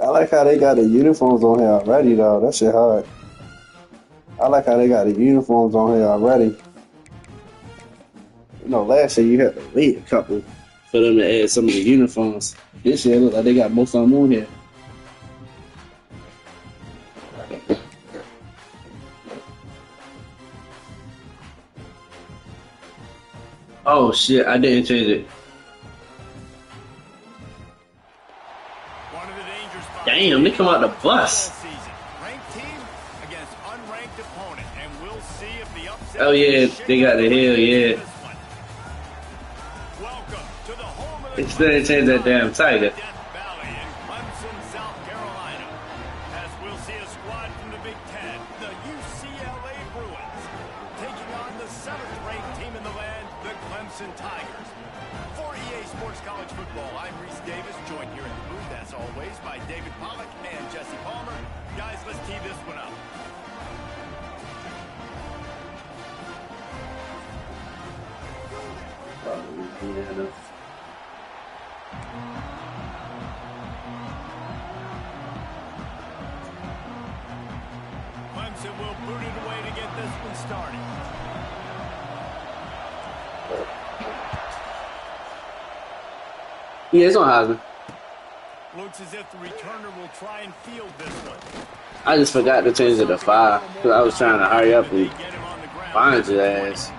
I like how they got the uniforms on here already, though. That shit hard. I like how they got the uniforms on here already. You know, last year you had to wait a couple for them to add some of the uniforms. This year, it look like they got most of them on here. Oh shit! I didn't change it. Damn, they come out the bus. Oh yeah, they got the hill, yeah. They still didn't change that damn tiger. Clemson will boot it away to get this one started. Yeah, it's on Heisman. Looks as if the returner will try and field this one. I just forgot to change it to 5 because I was trying to hurry up and find your ass.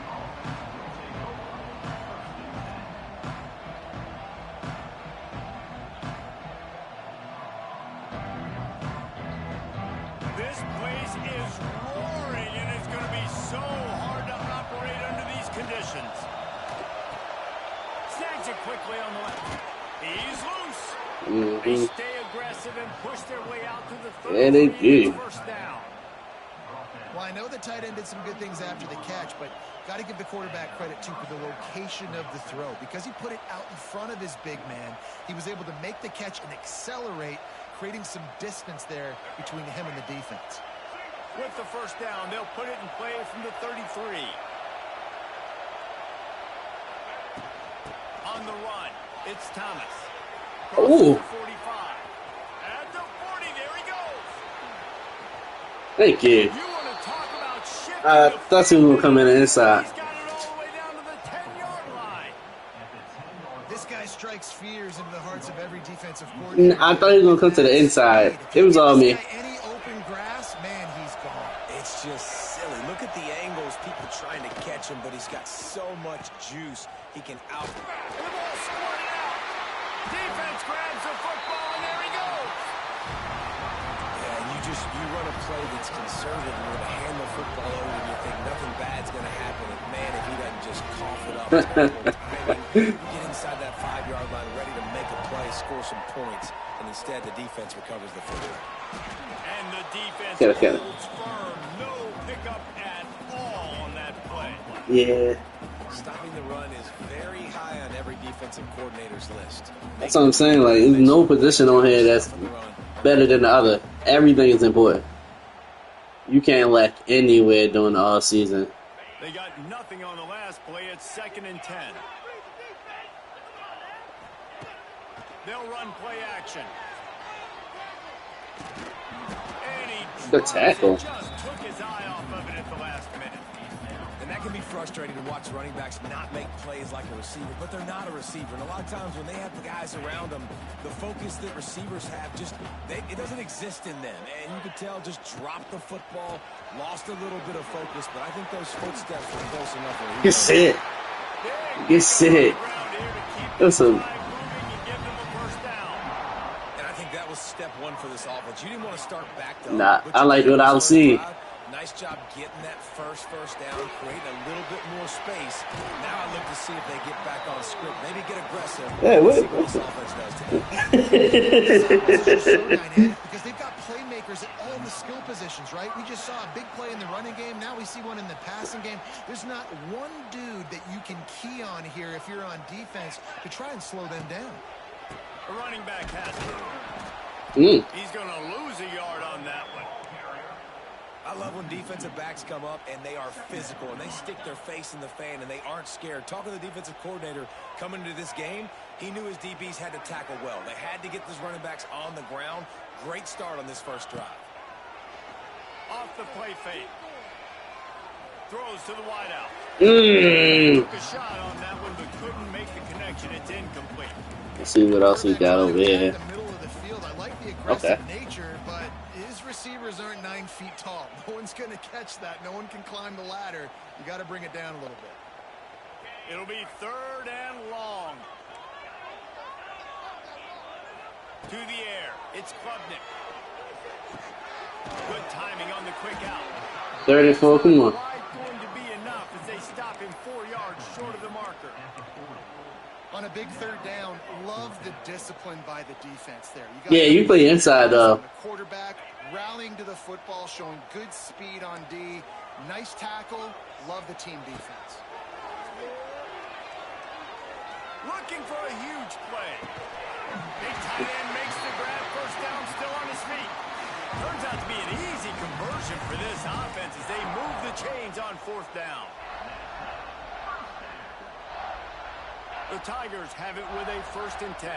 This place is roaring, and it's going to be so hard to operate under these conditions. Snags it quickly on the left. He's loose. They stay aggressive and push their way out to the third. Yeah, they do. First down. Well, I know the tight end did some good things after the catch, but got to give the quarterback credit, too, for the location of the throw. Because he put it out in front of his big man, he was able to make the catch and accelerate, creating some distance there between him and the defense. With the first down, they'll put it in play from the 33. On the run, it's Thomas. Ooh. 45. At the 40, there he goes. Thank you. You want to talk about shifting I thought he was going to come in the inside. He's got it all the way down to the 10-yard line. This guy strikes fears into the hearts of every defensive coordinator. I thought he was going to come to the inside. It was all me. Any open grass, man, he's gone. It's just silly. Look at the angles, people trying to catch him, but he's got so much juice. He can out. And the ball squirted out. Defense grabs the football, and there he goes. Yeah, and you run a play that's conservative. You're going to hand the football over, and you think nothing bad's going to happen. And man, if he doesn't just cough it up, you get inside that 5-yard line, ready to make a play, score some points, and instead the defense recovers the football. And the defense holds firm. No pickup at all on that play. Yeah. Stopping the run is very high on every defensive coordinator's list. That's what I'm saying. Like, there's no position on here that's better than the other. Everything is important. You can't lack anywhere during the all season. They got nothing on the last play. It's 2nd and 10. They'll run play action. And he Good tackle. just took his eye off of it at the last minute. And that can be frustrating to watch running backs not make plays like a receiver, but they're not a receiver. And a lot of times when they have the guys around them, the focus that receivers have it doesn't exist in them. And you could tell just dropped the football, lost a little bit of focus, but I think those footsteps were close enough. Get set. Get set. That's a... Step one for this offense. You didn't want to start back though. Nah, I like what I was seeing. Nice job getting that first down, creating a little bit more space. Now I look to see if they get back on script. Maybe get aggressive. Hey, what this offense does today. Because they've got playmakers at all the skill positions, right? We just saw a big play in the running game. Now we see one in the passing game. There's not one dude that you can key on here if you're on defense to try and slow them down. The running back has it. He's going to lose a yard on that one. I love when defensive backs come up and they are physical and they stick their face in the fan and they aren't scared. Talking to the defensive coordinator coming into this game, he knew his DBs had to tackle well. They had to get these running backs on the ground. Great start on this first drive. Off the play fake. Throws to the wideout. Mm. Took a shot on that one, but couldn't make the connection. It's incomplete. Let's see what else we got over here. In the middle of the field. I like the Okay. aggressive nature, but his receivers aren't 9 feet tall. No one's going to catch that. No one can climb the ladder. You got to bring it down a little bit. It'll be 3rd and long. To the air. It's Klubnik. Good timing on the quick out. 34, come on. Wide going to be enough as they stop him 4 yards short of the marker. On a big 3rd down, love the discipline by the defense there. Yeah, you play inside though. The quarterback rallying to the football, showing good speed on D. Nice tackle. Love the team defense. Looking for a huge play. Big tight end makes the grab. 1st down, still on his feet. Turns out to be an easy conversion for this offense as they move the chains on 4th down. The Tigers have it with a 1st and 10.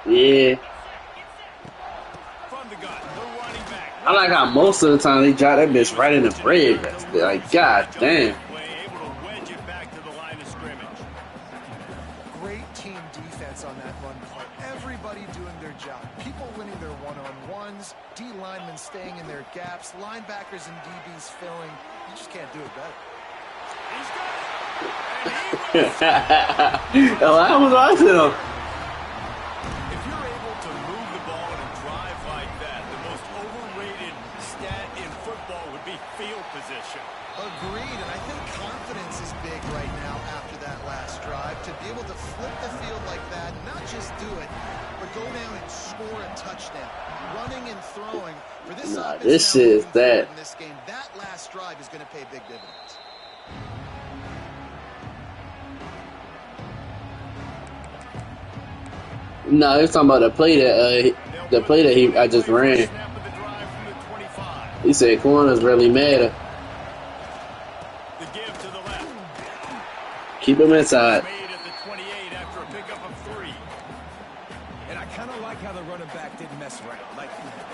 Yeah. From the gun, the running back. I like how most of the time they drop that bitch right in the bread. Like, god damn. Able to wedge it back to the line of scrimmage. Great team defense on that run play. Everybody doing their job. People winning their one-on-ones. D linemen staying in their gaps. Linebackers and DBs filling. You just can't do it better. He's got it. And Oh, I was watching him. if you're able to move the ball in a drive like that, the most overrated stat in football would be field position. Agreed, and I think confidence is big right now after that last drive. To be able to flip the field like that, not just do it, but go down and score a touchdown. Running and throwing. For this Nah, offense this now shit is moving forward that. in this game, that last drive is going to pay big dividends. No, he's talking about the play that I just ran. Snap of the drive from the 25. He said corners really matter. The give to the left. Keep him inside. Made at the 28 after a pickup of 3. And I kind of like how the running back didn't mess around. Like,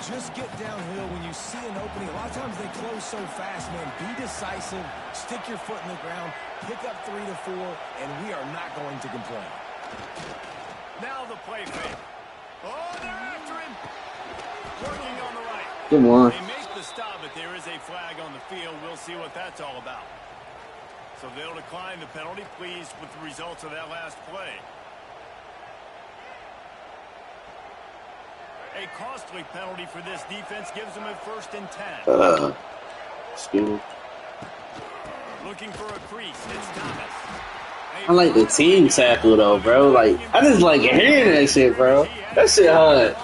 just get downhill when you see an opening. A lot of times they close so fast, man. Be decisive. Stick your foot in the ground. Pick up 3 to 4, and we are not going to complain. Now the play fake. Oh, they're after him. Working on the right. Come on. They make the stop, but there is a flag on the field. We'll see what that's all about. So they'll decline the penalty. Pleased with the results of that last play. A costly penalty for this defense gives them a 1st and 10. Excuse me. Looking for a crease. It's Thomas. I like the team tackle though, bro. Like, I just like hearing that shit, bro. That shit hard.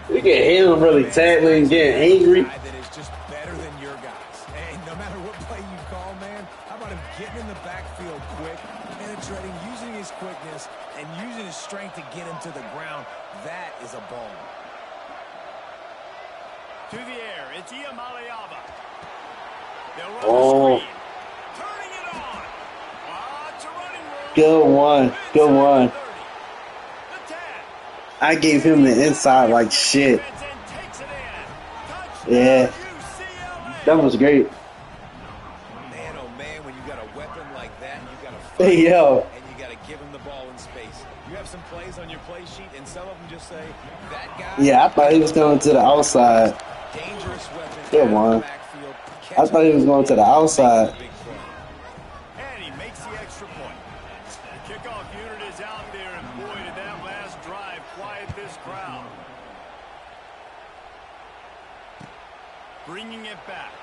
You can hear him really tackling, getting angry. Guy that is just better than your guys. Hey, no matter what play you call, man, how about him getting in the backfield quick, penetrating, using his quickness, and using his strength to get him to the ground. That is a ball. To the air. It's Iamaleava. They'll run Oh. the screen. Turning it on. It's a running room. Good one. Good one. The 10. I gave him the inside like shit. And takes it in. Touchdown, Yeah. UCLA. That was great. Man, oh man, when you got a weapon like that, and you got to Hey, fight, yo. and you got to give him the ball in space. You have some plays on your play sheet, and some of them just say, that guy. Yeah, I thought he was going to the outside. Dangerous weapon. Good out of the one. backfield. I thought he was going to the outside. Big play. And he makes the extra point. The kickoff unit is out there, and boy, did that last drive quiet this crowd. Bringing it back.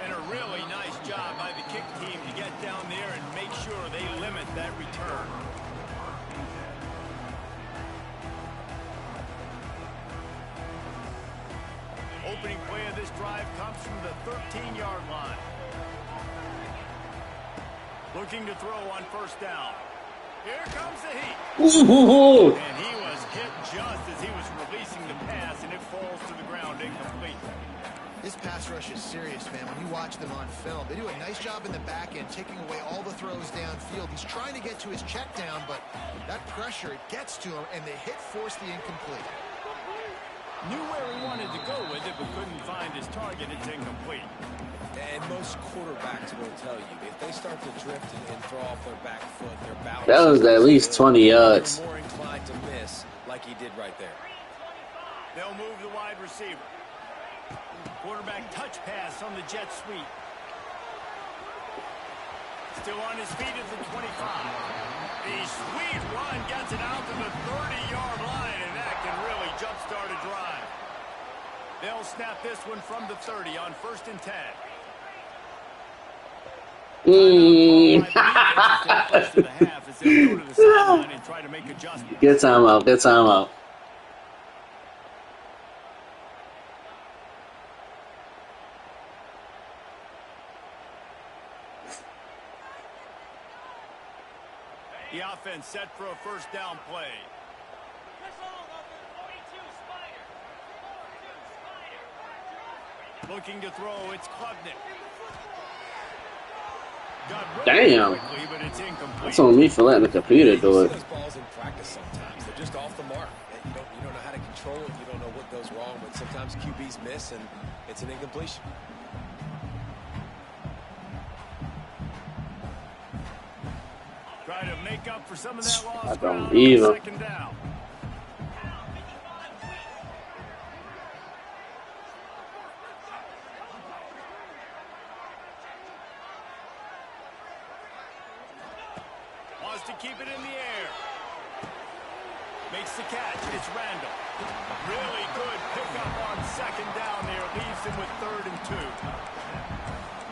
And a really nice job by the kick team to get down there and make sure they limit that return. Opening play of this drive comes from the 13-yard line. Looking to throw on 1st down. Here comes the heat. Ooh. And he was hit just as he was releasing the pass, and it falls to the ground incomplete. This pass rush is serious, man. When you watch them on film, they do a nice job in the back end, taking away all the throws downfield. He's trying to get to his check down, but that pressure, it gets to him, and the hit forced the incomplete. Knew where he wanted to go with it, but couldn't find his target. It's incomplete. And most quarterbacks will tell you, if they start to drift and throw off their back foot, their balance. That was at least 20 yards. They're more inclined to miss, like he did right there. They'll move the wide receiver. Quarterback touch pass on the jet sweep. Still on his feet at the 25. The sweet run gets it out to the 30-yard line, and that can really jumpstart a drive. They'll snap this one from the 30 on 1st and 10. Good timeout. Good timeout. The offense set for a 1st down play. Looking to throw, it's Klubnik. Damn. Quickly, but it's incomplete. That's on me for letting the computer do it. Those balls in practice sometimes. They're just off the mark. You don't know how to control it. You don't know what goes wrong, but sometimes QBs miss, and it's an incompletion. Try to make up for some of that lost I don't ground either. on 2nd down. Wants to keep it in the air. Makes the catch. It's Randall. Really good pickup on 2nd down there. Leaves him with 3rd and 2.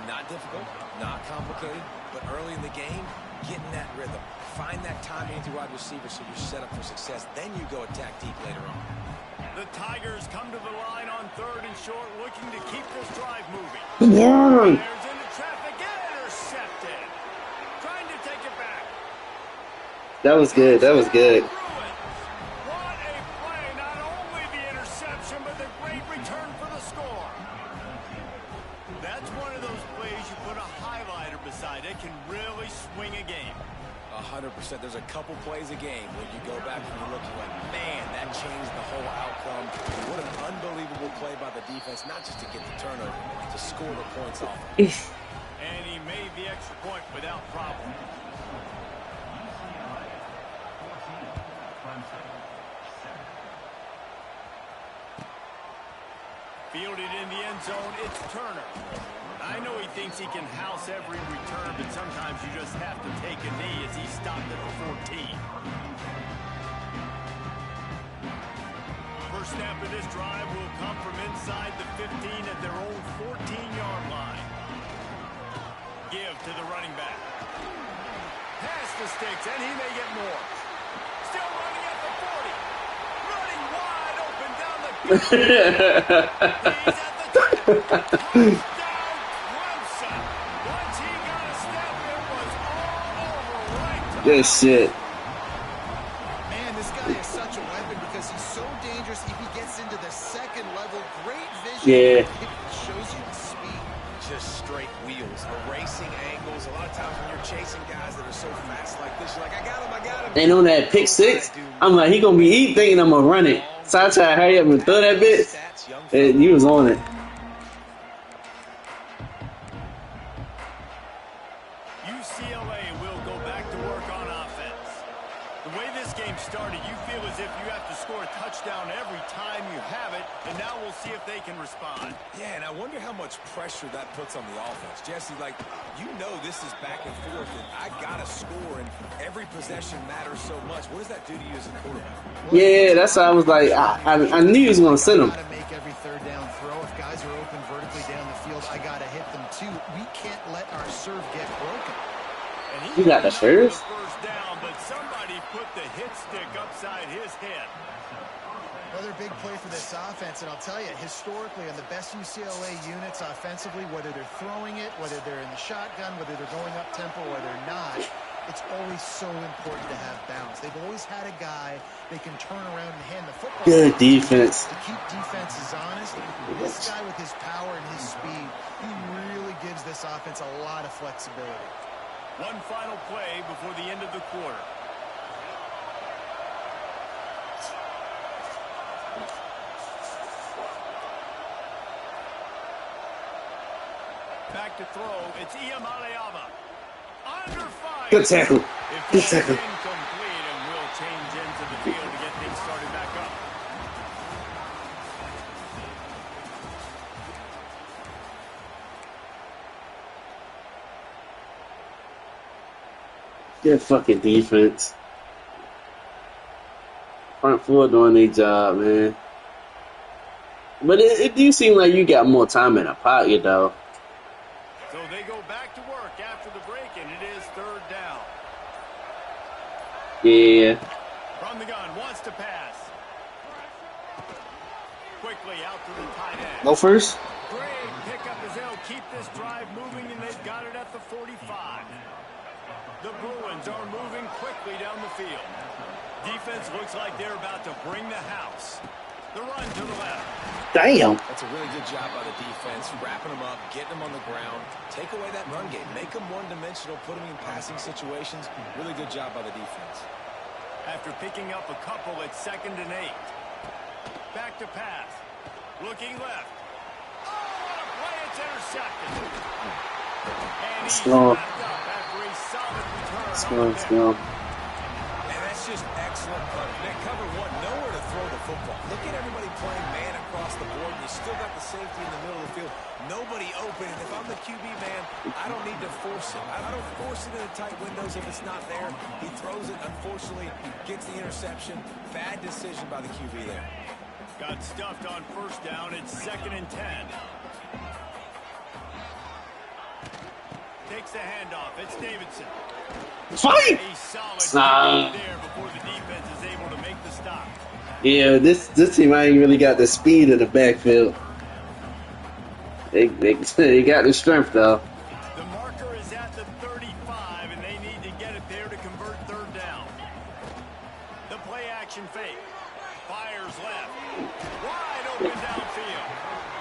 Not difficult, not complicated, but early in the game, getting that rhythm. Find that timing into wide receiver so you're set up for success. Then you go attack deep later on. The Tigers come to the line on 3rd and short, looking to keep this drive moving. Yeah. There's into traffic, intercepted. Trying to take it back. That was good. That was good. What a play. Not only the interception, but the great return for the score. That's one of those plays you put a highlighter beside. It can really swing a game. 100%. There's a couple plays a game where you go back and you look, you're like, man, that changed the whole outcome. What an unbelievable play by the defense, not just to get the turnover, to score the points off. And he made the extra point without problem. Fielded in the end zone, it's Turner. I know he thinks he can house every return, but sometimes you just have to take a knee as he stopped at the 14. First snap of this drive will come from inside the 15 at their own 14-yard line. Give to the running back. Pass the sticks, and he may get more. Still running at the 40. Running wide open down the field. He's at the 10. Touchdown, Clemson. Once he got a step, it was all over right to Good shit. Man, this guy is such a weapon because he's so dangerous if he gets into the 2nd level. Great vision. Yeah. It shows you the speed. Just straight wheels, erasing angles. A lot of times when you're chasing guys that are so fast like this, you're like, I got him. And on that pick 6, I'm like, he gonna be eating, thinking I'm gonna run it. So I try to hurry up and throw that bitch, and he was on it. UCLA will go back to work on offense. The way this game started, you feel as if you have to score a touchdown every time you have it, and now we'll see if they can respond. Yeah, and I wonder how much pressure that puts on the offense. Jesse, like, you know this is back and forth, and I got to score, and every possession matters so much. What does that do to you as a quarterback? Yeah, that's why I was like, I knew he was gonna send him. Got to make every 3rd down throw. If guys are open vertically down the field, I got to hit them too. We can't let our serve get broken. And You got the first? First down, but somebody put the hit stick upside his head. Another big play for this offense, and I'll tell you, historically, on the best UCLA units offensively, whether they're throwing it, whether they're in the shotgun, whether they're going up tempo, whether they're not, It's always so important to have balance. They've always had a guy they can turn around and hand the football. Good defense. To keep defenses honest, this guy with his power and his speed, he really gives this offense a lot of flexibility. One final play before the end of the quarter. Back to throw. It's Ncaa. Under fire. Good tackle. Good tackle. Incomplete, and will change into the field to get things started back up. Good fucking defense. Front four doing their job, man. But it do seem like you got more time in the pocket, though. So they go back to work after the break, and it is third down. Yeah. From the gun, wants to pass. Quickly out to the tight end. Go first. Great pickup as they'll keep this drive moving, and they've got it at the 45. The Bruins are moving quickly down the field. Defense looks like they're about to bring the house. The run to the left. Damn. That's a really good job by the defense, wrapping them up, getting them on the ground. Take away that run game. Make them one-dimensional, put them in passing situations. Really good job by the defense. After picking up a couple, it's 2nd and 8. Back to pass. Looking left. Oh, what a play. It's intercepted. And he's wrapped up after a solid return. Let's go. And that's just excellent coverage. That cover one, nowhere to throw the football. Look at everybody playing man across the board, and you still got the safety in the middle of the field. Nobody open, and if I'm the QB man, I don't need to force it. I don't force it into tight windows if it's not there. He throws it, unfortunately, gets the interception. Bad decision by the QB there. Got stuffed on first down. It's 2nd and 10. Takes the handoff. It's Davidson. Fight! A solid there before the defense is able to make the stop. Yeah, this team ain't really got the speed in the backfield. They got the strength though. The marker is at the 35, and they need to get it there to convert third down. The play action fake. Fires left. Wide open downfield.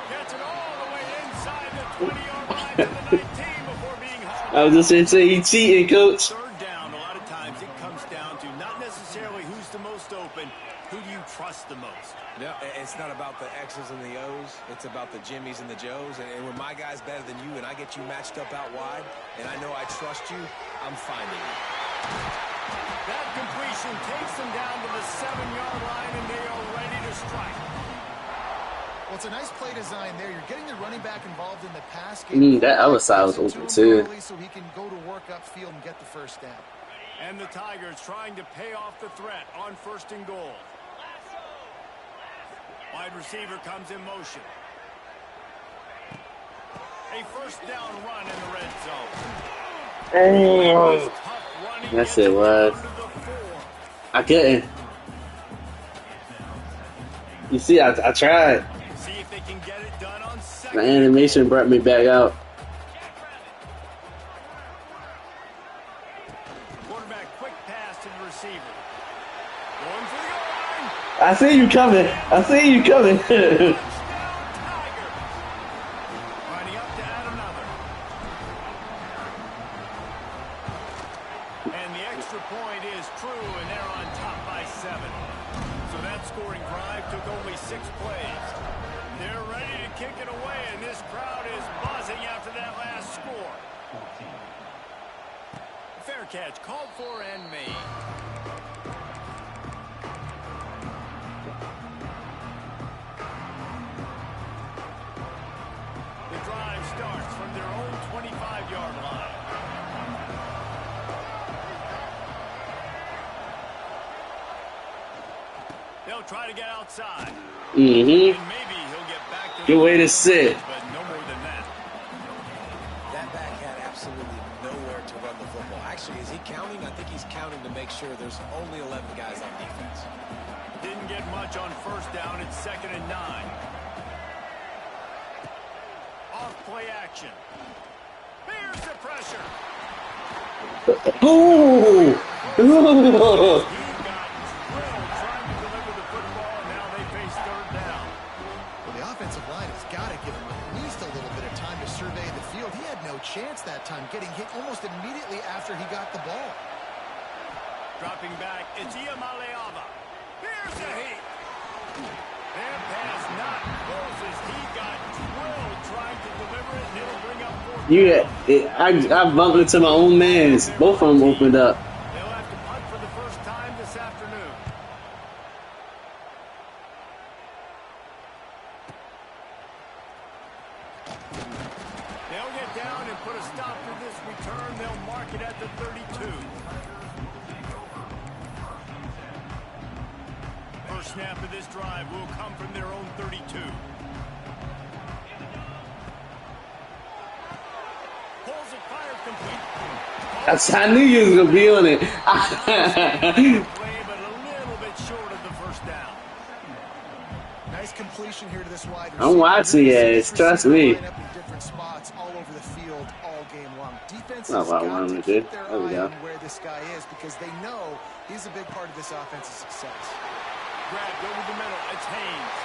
Gets it all the way inside the 20-yard line to the 19 before being hauled. I was just going to say he cheating, coach. Third down, a lot of times it comes down to not necessarily who's the most open, who do you trust the most? No, it's not about the X's and the O's. It's about the Jimmies and the Joes. And when my guy's better than you and I get you matched up out wide, and I know I trust you, I'm finding you. That completion takes them down to the 7-yard line, and they are ready to strike. Well, it's a nice play design there. You're getting the running back involved in the pass game. That other side was open too. So he can go to work upfield and get the first down. And the Tigers trying to pay off the threat on 1st and goal. Wide receiver comes in motion. A first down run in the red zone. Oh, that's it was. I couldn't. You see, I tried. See if they can get it done on second. The animation brought me back out. Quarterback, quick pass to the receiver. Going for the goal line. I see you coming. I see you coming. Touchdown, Tigers. Lining up to add another. And the extra point is true, and they're on top by 7. So that scoring drive took only 6 plays. They're ready to kick it away, and this crowd is buzzing after that last score. Fair catch, called for and made. The drive starts from their own 25-yard line. They'll try to get outside. And maybe he'll get back to Good way to sit. but no more than that. That back had absolutely nowhere to run the football. Actually, is he counting? I think he's counting to make sure there's only 11 guys on defense. Didn't get much on first down. It's 2nd and 9. Off play action. Here's the pressure. Oh! Oh! He got drilled trying to deliver the football, and now they face third down. Well, the offensive line has got to give him at least a little bit of time to survey the field. He had no chance that time, getting hit almost immediately after he got the ball. Dropping back, it's Ncaa. Here's a heat. That pass not close as he got drilled trying to deliver it, and it'll bring up fourth down. I bumped into my own man's. Both of them opened up. They'll have to punt for the first time this afternoon. They'll get down and put a stop to this return. They'll mark it at the 32. First snap of this drive will come from their own 32. Pulls it, fires complete. I knew you was gonna be on it. Play, but a little bit short of the first down. Nice completion here to this wide receiver. I'm watching it. Trust me. Line up in different spots all over the field all game long. Defense Not has what I got wanted to to do. keep their There we eye go. on where this guy is because they know he's a big part of this offense's success. Grabbed over the middle. It's Haynes.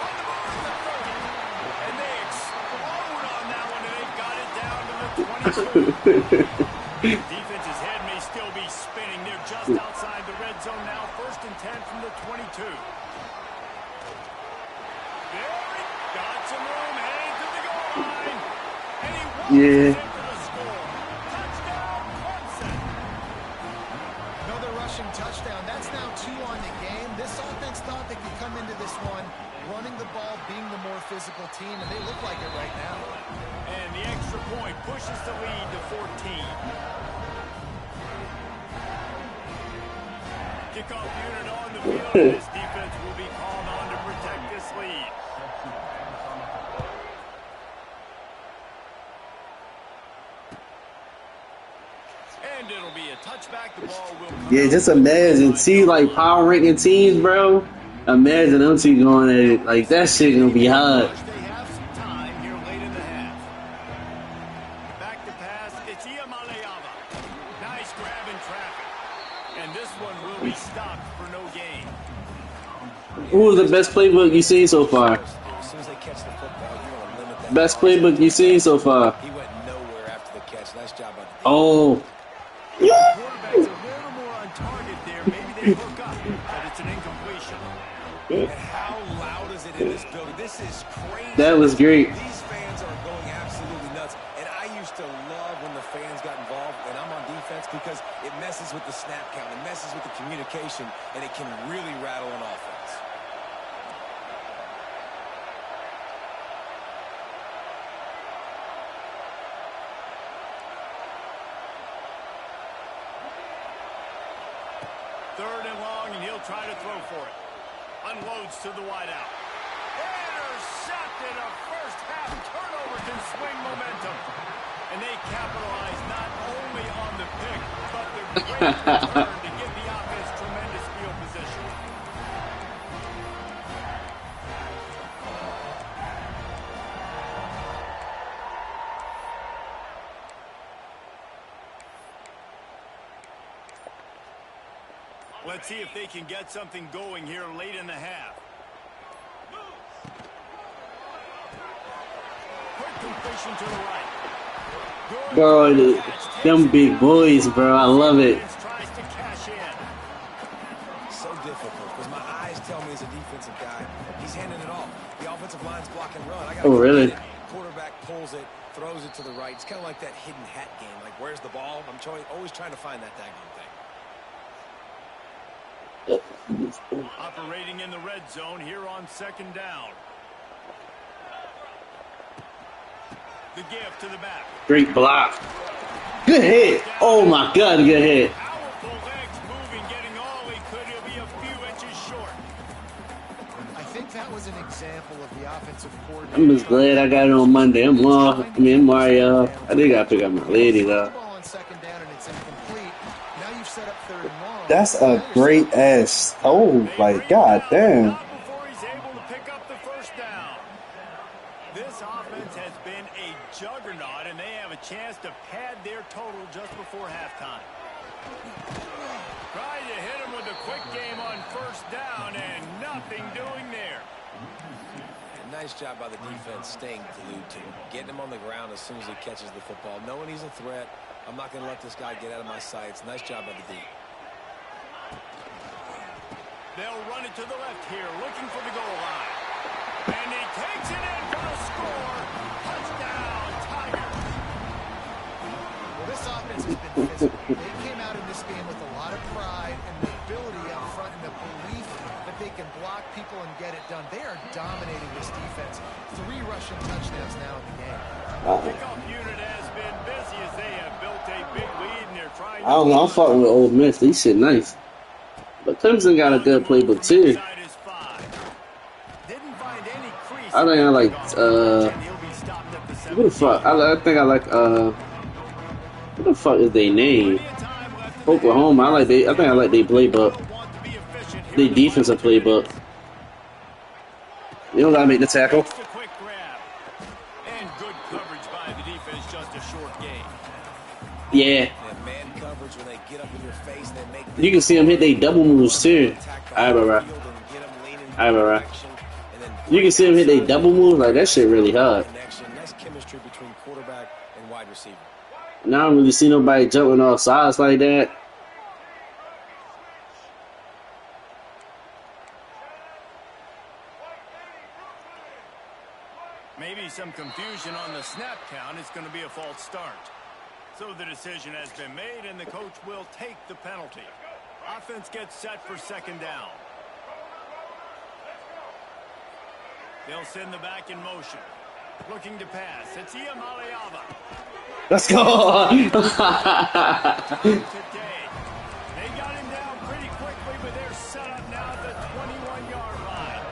On the move to the 30. And they explode on that one, and they've got it down to the 22. Defense's head may still be spinning. They're just outside the red zone now. 1st and 10 from the 22. There he got some room, heading to the goal line. And he walks Yeah. into the score. Touchdown, Clemson. Another rushing touchdown. That's now 2 on the game. This offense thought they could come into this one running the ball, being the more physical team, and they look like it right now. And the extra point pushes the lead to 14. Kickoff unit on the field. This defense will be called on to protect this lead. And it'll be a touchback. The ball will come Yeah, out. just imagine. See, like, power ranking teams, bro. Imagine them two going at it. Like, that shit gonna be hard. They have some time here late in the half. Back to pass. It's Ncaa. Nice grab in traffic. And this one will be stopped for no gain. Who was the best playbook you seen so far? As soon as they catch the football, you want to limit that. Best playbook you seen so far? He went nowhere after the catch. Nice job by the defense. Oh. Quarterback's a little more on target there. Maybe they hook up, but it's an incompletion. And how loud is it in this building? This is crazy. That was great. These fans are going absolutely nuts. And I used to love when the fans got involved, and I'm on defense because it messes with the snap count. It messes with the communication, and it can really rattle an offense. Third and long, and he'll try to throw for it. Unloads to the wideout. Intercepted. A first-half turnover can swing momentum. And they capitalize not only on the pick, but the great return to give the offense tremendous field position. Let's see if they can get something going here late in the half. Quick completion to the right. Good Bro, catch. them big boys, bro. I love it. Tries to cash in. So difficult because my eyes tell me as a defensive guy, he's handing it off. The offensive line's blocking run. I gotta Oh, go really? get it. Quarterback pulls it, throws it to the right. It's kind of like that hidden hat game. Like, where's the ball? I'm always trying to find that daggone thing. Operating in the red zone here on 2nd down. The give to the back. Great block. Good hit. Oh my God, good hit. Powerful legs moving, getting all he could. He'll be a few inches short. I think that was an example of the offensive coordinator. I'm just glad I got it on Monday. I'm Mario. I think I gotta pick up my lady though. Ball on 2nd down and it's incomplete. Now you've set up 3rd and long. That's a great ass. Oh my God, damn. Not before he's able to pick up the first down. This offense has been a juggernaut juggernaut, and they have a chance to pad their total just before halftime. Trying to hit him with a quick game on first down, and nothing doing there. Nice job by the defense staying glued to him, getting him on the ground as soon as he catches the football, knowing he's a threat. I'm not going to let this guy get out of my sights. Nice job by the D. They'll run it to the left here, looking for the goal line. And he takes it in for a score. Touchdown, Tigers. Well, this offense has been physical. They came out in this game with a lot of pride and the ability up front and the belief that they can block people and get it done. They are dominating this defense. 3 rushing touchdowns now in the game. The kickoff unit has been busy as they have built a big lead, and they're trying to... I don't know. I'm fucking with Ole Miss. These shit nice. But Clemson got a good playbook too. I think I like who the fuck? I think I like what the fuck is their name? Oklahoma. I think I like their playbook. Their defensive playbook. You don't gotta make the tackle. Yeah. You can see them hit their double moves too. Alright. You can see them hit their double moves, like that shit really hard. Now I don't really see nobody jumping off sides like that. Maybe some confusion on the snap count. It's going to be a false start. So the decision has been made, and the coach will take the penalty. Offense gets set for second down. They'll send the back in motion. Looking to pass. It's Ncaa. Let's go! Today. They got him down pretty quickly, but they're set up now at the 21-yard line.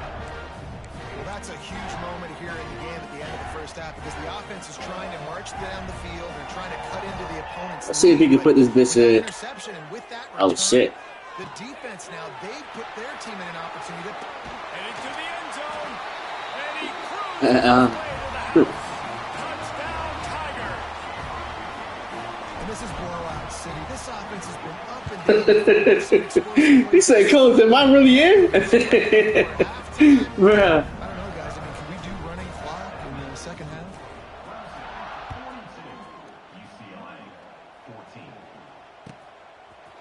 Well, that's a huge moment here in the game at the end of the first half because the offense is trying to march down the field. They're trying to cut into the opponent's Let's see if he can put this bitch in. And with that Oh, return, shit. the defense now, they put their team in an opportunity to... And into the end zone. And he cruises his way to the house. Touchdown, Tiger. And this is blowout city. This offense has been up and down. He said, "Coach, am I really in?" Bruh. I don't know, guys. I mean, can we do running clock in the second half?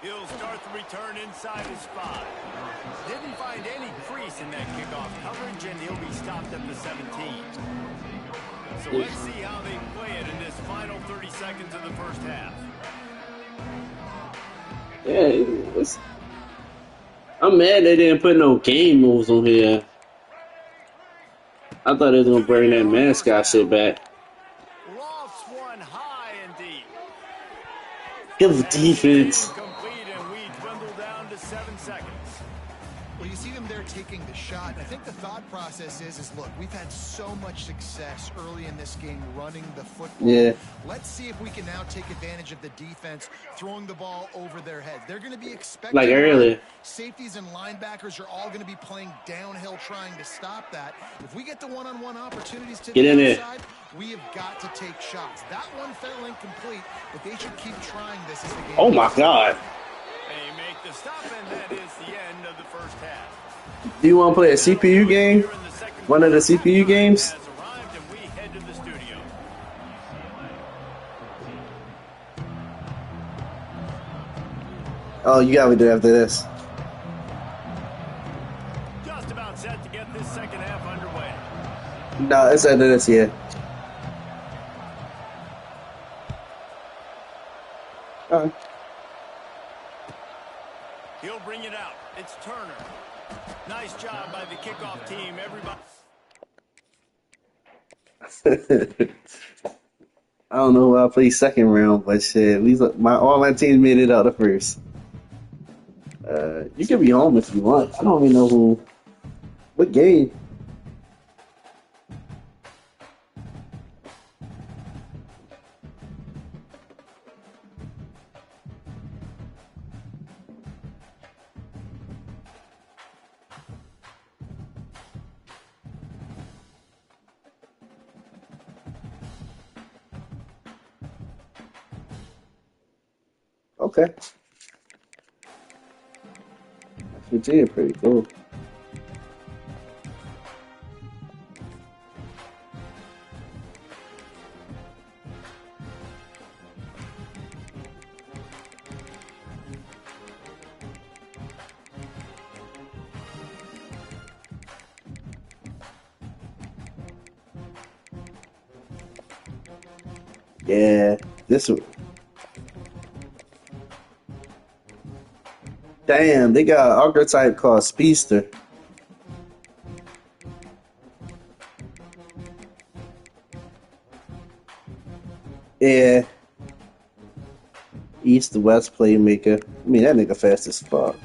He'll start the return inside his 5. Didn't find any crease in that kickoff coverage, and he'll be stopped at the 17. So let's see how they play it in this final 30 seconds of the first half. Yeah, I'm mad they didn't put no game moves on here. I thought they was gonna bring that mascot shit back. Lofts one high and deep. Good defense. Complete, and we dwindle down to 7 seconds. Well, you see them there taking the shot. I think the thought process is look, we've had so much success early in this game running the football. Yeah. Let's see if we can now take advantage of the defense throwing the ball over their heads. They're going to be expecting Like earlier. Safeties and linebackers are all going to be playing downhill trying to stop that. If we get the one-on-one opportunities to Get in the there. outside, we have got to take shots. That one fell incomplete, but they should keep trying this as the game Oh my god. They make the stop, and that is the end of the first half. Do you want to play a CPU game? Here in the second One of the quarter, CPU games? has arrived, and we head to the studio. Oh, you got me do after this. Just about set to get this second half underway. No, it's after this, yeah. Alright. He'll bring it out. It's Turner. Nice job by the kickoff team. Everybody. I don't know who I play second round, but shit, at least all my teams made it out the first. You can be home if you want. I don't even know what game. Okay. Virginia pretty cool. Yeah, this one. Damn, they got an archetype called Speedster. Yeah, East to West playmaker. I mean, that nigga fast as fuck.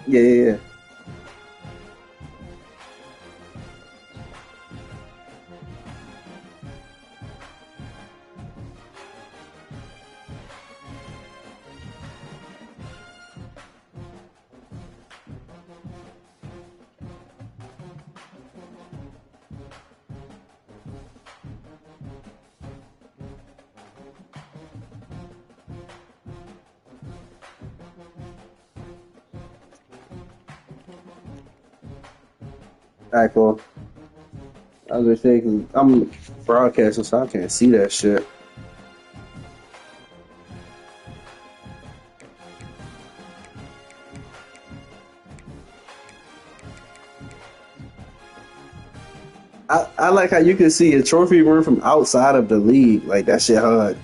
Yeah, yeah, yeah. All right, cool. I was gonna say, 'cause I'm broadcasting, so I can't see that shit. I like how you can see a trophy room from outside of the league. Like, that shit hard.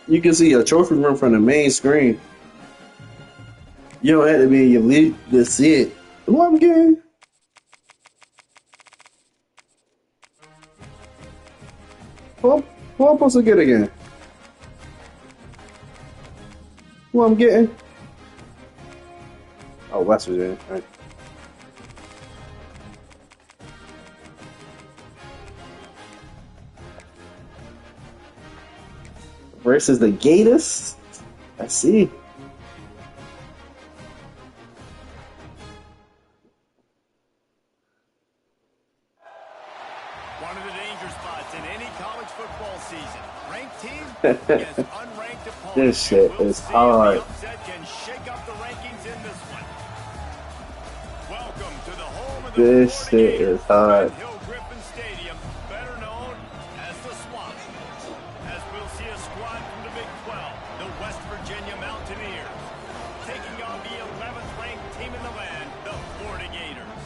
You can see a trophy room from the main screen. You don't have to be in your league to see it. Who I'm getting? Who I'm supposed to get again? Who I'm getting? Oh, West Virginia. All right. Versus the Gators. I see. One of the danger spots in any college football season. Ranked team against unranked opponents. This shit We'll is see if hard. the upset can shake up the rankings in this one. Welcome to the home of the This Florida shit Gators, is hard. Red Hill Griffin Stadium, better known as the Swamp. As we'll see a squad from the Big 12, the West Virginia Mountaineers, taking on the 11th ranked team in the land, the Florida Gators.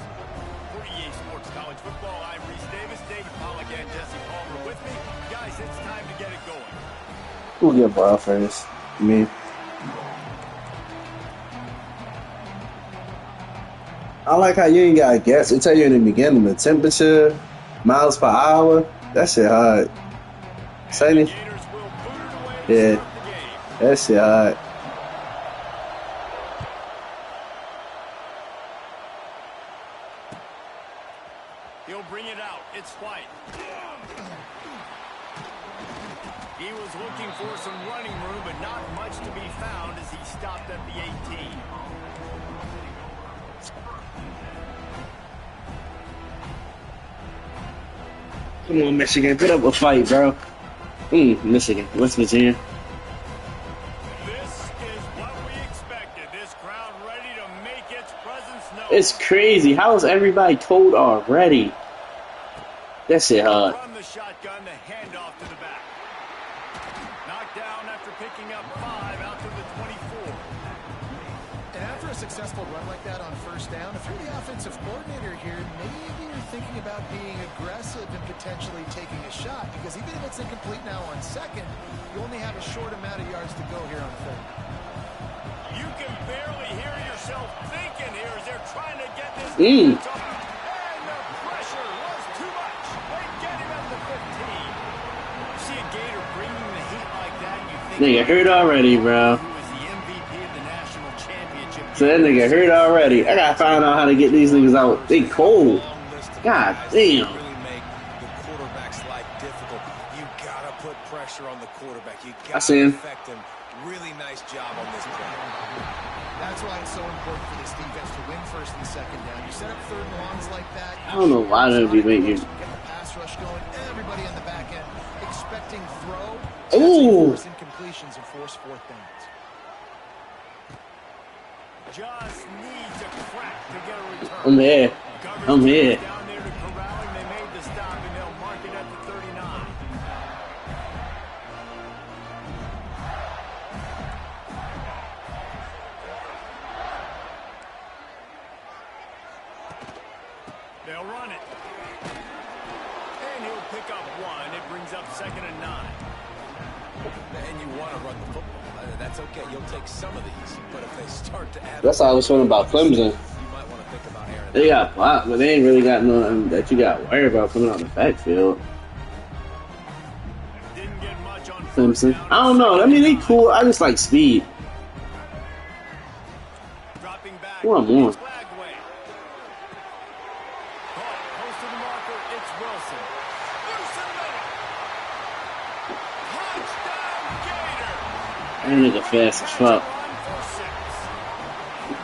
For EA Sports College Football, I'm Reese Davis, David Pollack, and Jesse Palmer with me. Guys, it's time to get it going. Who'll get ball first? Me. I like how you ain't got to guess. It tell you in the beginning the temperature, miles per hour. That shit hard. Say The me. Gators will boot it away to Yeah, start the game. that shit hard. He'll bring it out. It's White. He was looking for some running room, but not much to be found as he stopped at the 18. Come on, Michigan. Put up a fight, bro. Michigan. West Virginia. This is what we expected. This crowd ready to make its presence known. It's crazy. How is everybody cold already? That shit hard. Run the shotgun, the handoff to the back. Knocked down after picking up 5 out to the 24. And after a successful run like that on first down, if you're the offensive coordinator here, maybe you're thinking about being aggressive and potentially taking a shot, because even if it's incomplete now on second, you only have a short amount of yards to go here on third. You can barely hear yourself thinking here as they're trying to get this Mm. defense open. And the pressure was too much. They get him at the 15. You see a Gator bringing the heat like that, you think Nigga hurt already, bro. who is the MVP of the national championship. So that nigga hurt already. I gotta find out how to get these niggas out. They cold. Long list of God guys that damn. really make the quarterback's life difficult. You gotta put pressure on the quarterback. You I see gotta him. affect him. Really nice job on this play. That's why it's so important for this defense to win first and second down. You set up third and longs like that. I don't know why they'd be making. Get the pass rush going. Everybody in the back end expecting throw. Ooh. Force incompletions and force fourth downs. Just needs a crack to get a return. I'm here. I'm here. Down there to corral him. They made the stop, and they'll mark it at the 39. They'll run it. And he'll pick up one. It brings up 2nd and 9. And you want to run the football. That's okay. You'll take some of these. But if they start to add... That's how I was feeling about Clemson. You might want to think about Aaron. They got blocked, but they ain't really got nothing that you got to worry about coming out the backfield. Didn't get much on Clemson. I don't know. I mean, they cool. I just like speed. dropping back. Who I'm on? Flagway. Close to the marker. It's Wilson. Wilson with it. Touchdown Gator. That nigga fast as fuck. Run for 6.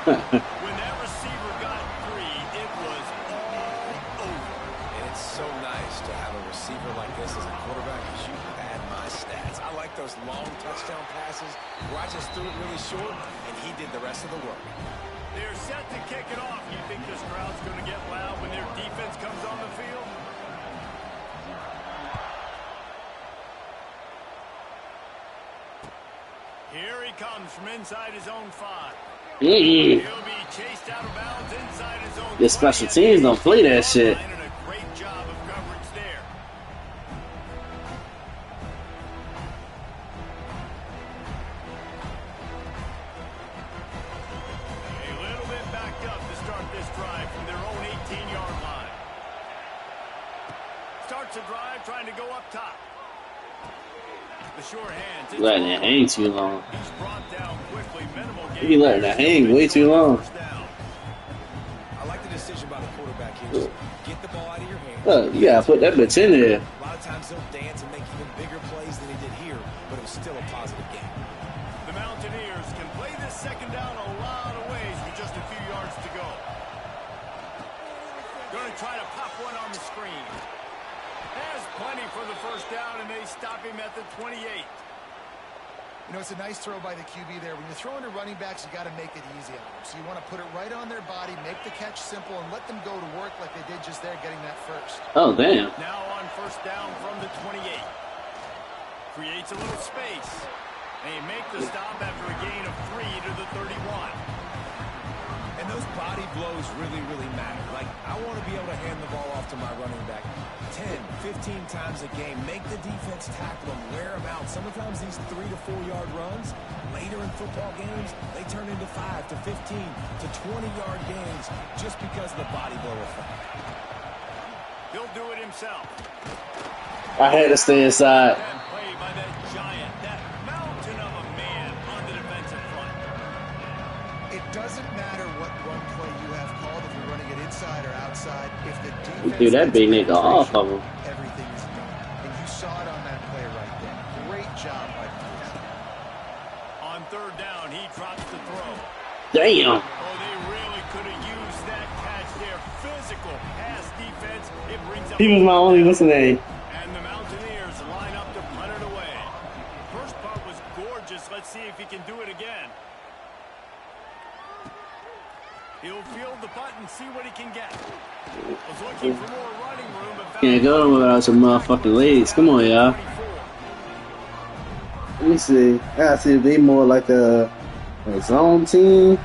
When that receiver got 3, it was all over. And it's so nice to have a receiver like this as a quarterback because you pad my stats. I like those long touchdown passes where I just threw it really short and he did the rest of the work. They're set to kick it off. You think this crowd's going to get loud when their defense comes on the field? Here he comes from inside his own 5. He'll be chased out of bounds inside his own. Your special teams don't play that shit. And a great job of coverage there. A little bit backed up to start this drive from their own 18-yard line. Starts a drive trying to go up top. The short hands. It's Letting it hang too long. He's brought down quickly. Minimal You be letting that hang way too long. I like the decision by the quarterback here. Just get the ball out of your hands. You gotta put that bitch in there. A lot of times he'll dance and make even bigger plays than he did here, but it was still a positive game. The Mountaineers can play this second down a lot of ways with just a few yards to go. Going to try to pop one on the screen. Has plenty for the first down, and they stop him at the 28. You know, it's a nice throw by the QB there. When you're throwing to running backs, you got to make it easy on them. So you want to put it right on their body, make the catch simple, and let them go to work like they did just there, getting that first. Oh, damn. Now on first down from the 28. Creates a little space. They make the stop after a gain of 3 to the 31. And those body blows really, really matter. Like, I want to be able to hand the ball off to my running back 10, 15 times a game. Make the defense tackle them, wear them out. Sometimes these 3 to 4 yard runs, later in football games, they turn into 5 to 15 to 20-yard gains just because of the body blow effect. He'll do it himself. I had to stay inside. That play by that giant, that mountain of a man on the defensive front. It doesn't matter what run play you have called, if you're running it inside or outside. If the defense Dude, that big nigga off of him. everything is done. And you saw it on that play right there. Great job by the defense. On third down, he drops the throw. Damn. Oh, they really could have used that catch there. Physical pass defense. It brings up. He was my only listening. And the Mountaineers line up to punt it away. First part was gorgeous. Let's see if he can do it again. He'll field the punt and see what he can get. Was looking for more running room, but Can't go without some motherfucking legs. Come on, y'all. Let me see. I gotta see if they more like a zone team.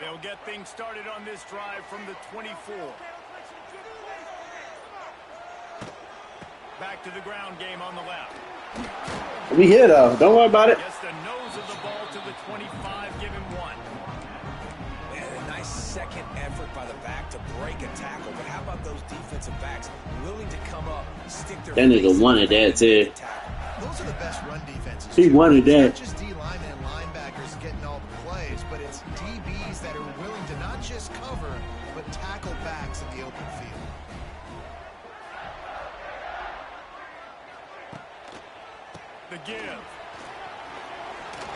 They'll get things started on this drive from the 24. Back to the ground game on the left. We here though. Don't worry about it. Gets the nose of the ball to the 25, give him 1. And a nice second effort by the back to break a tackle. But how about those defensive backs willing to come up, stick their That nigga face wanted that too. Those are the best run defenses. He too. wanted that. It's not just D linemen and linebackers getting all the plays, but it's DBs that are willing to not just cover, but tackle backs in the open field. The give.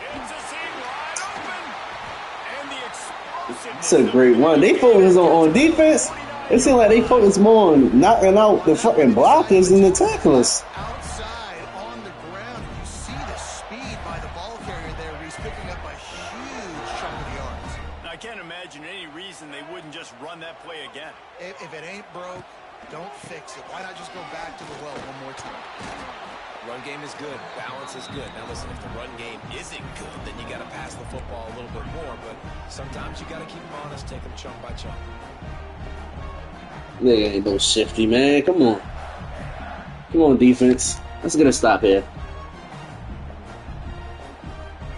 It's a seam wide open. And the explosiveness. It's a great one. They focus on defense. It seems like they focus more on knocking out the fucking blockers than the tacklers. Outside on the ground, and you see the speed by the ball carrier there. He's picking up a huge chunk of yards. I can't imagine any reason they wouldn't just run that play again. If it ain't broke, don't fix it. Why not just go back to the well one more time? Run game is good. Balance is good. Now listen, if the run game isn't good, then you got to pass the football a little bit more. But sometimes you got to keep them honest, take them chunk by chunk. Nigga ain't no shifty, man. Come on. Come on, defense. Let's get a stop here.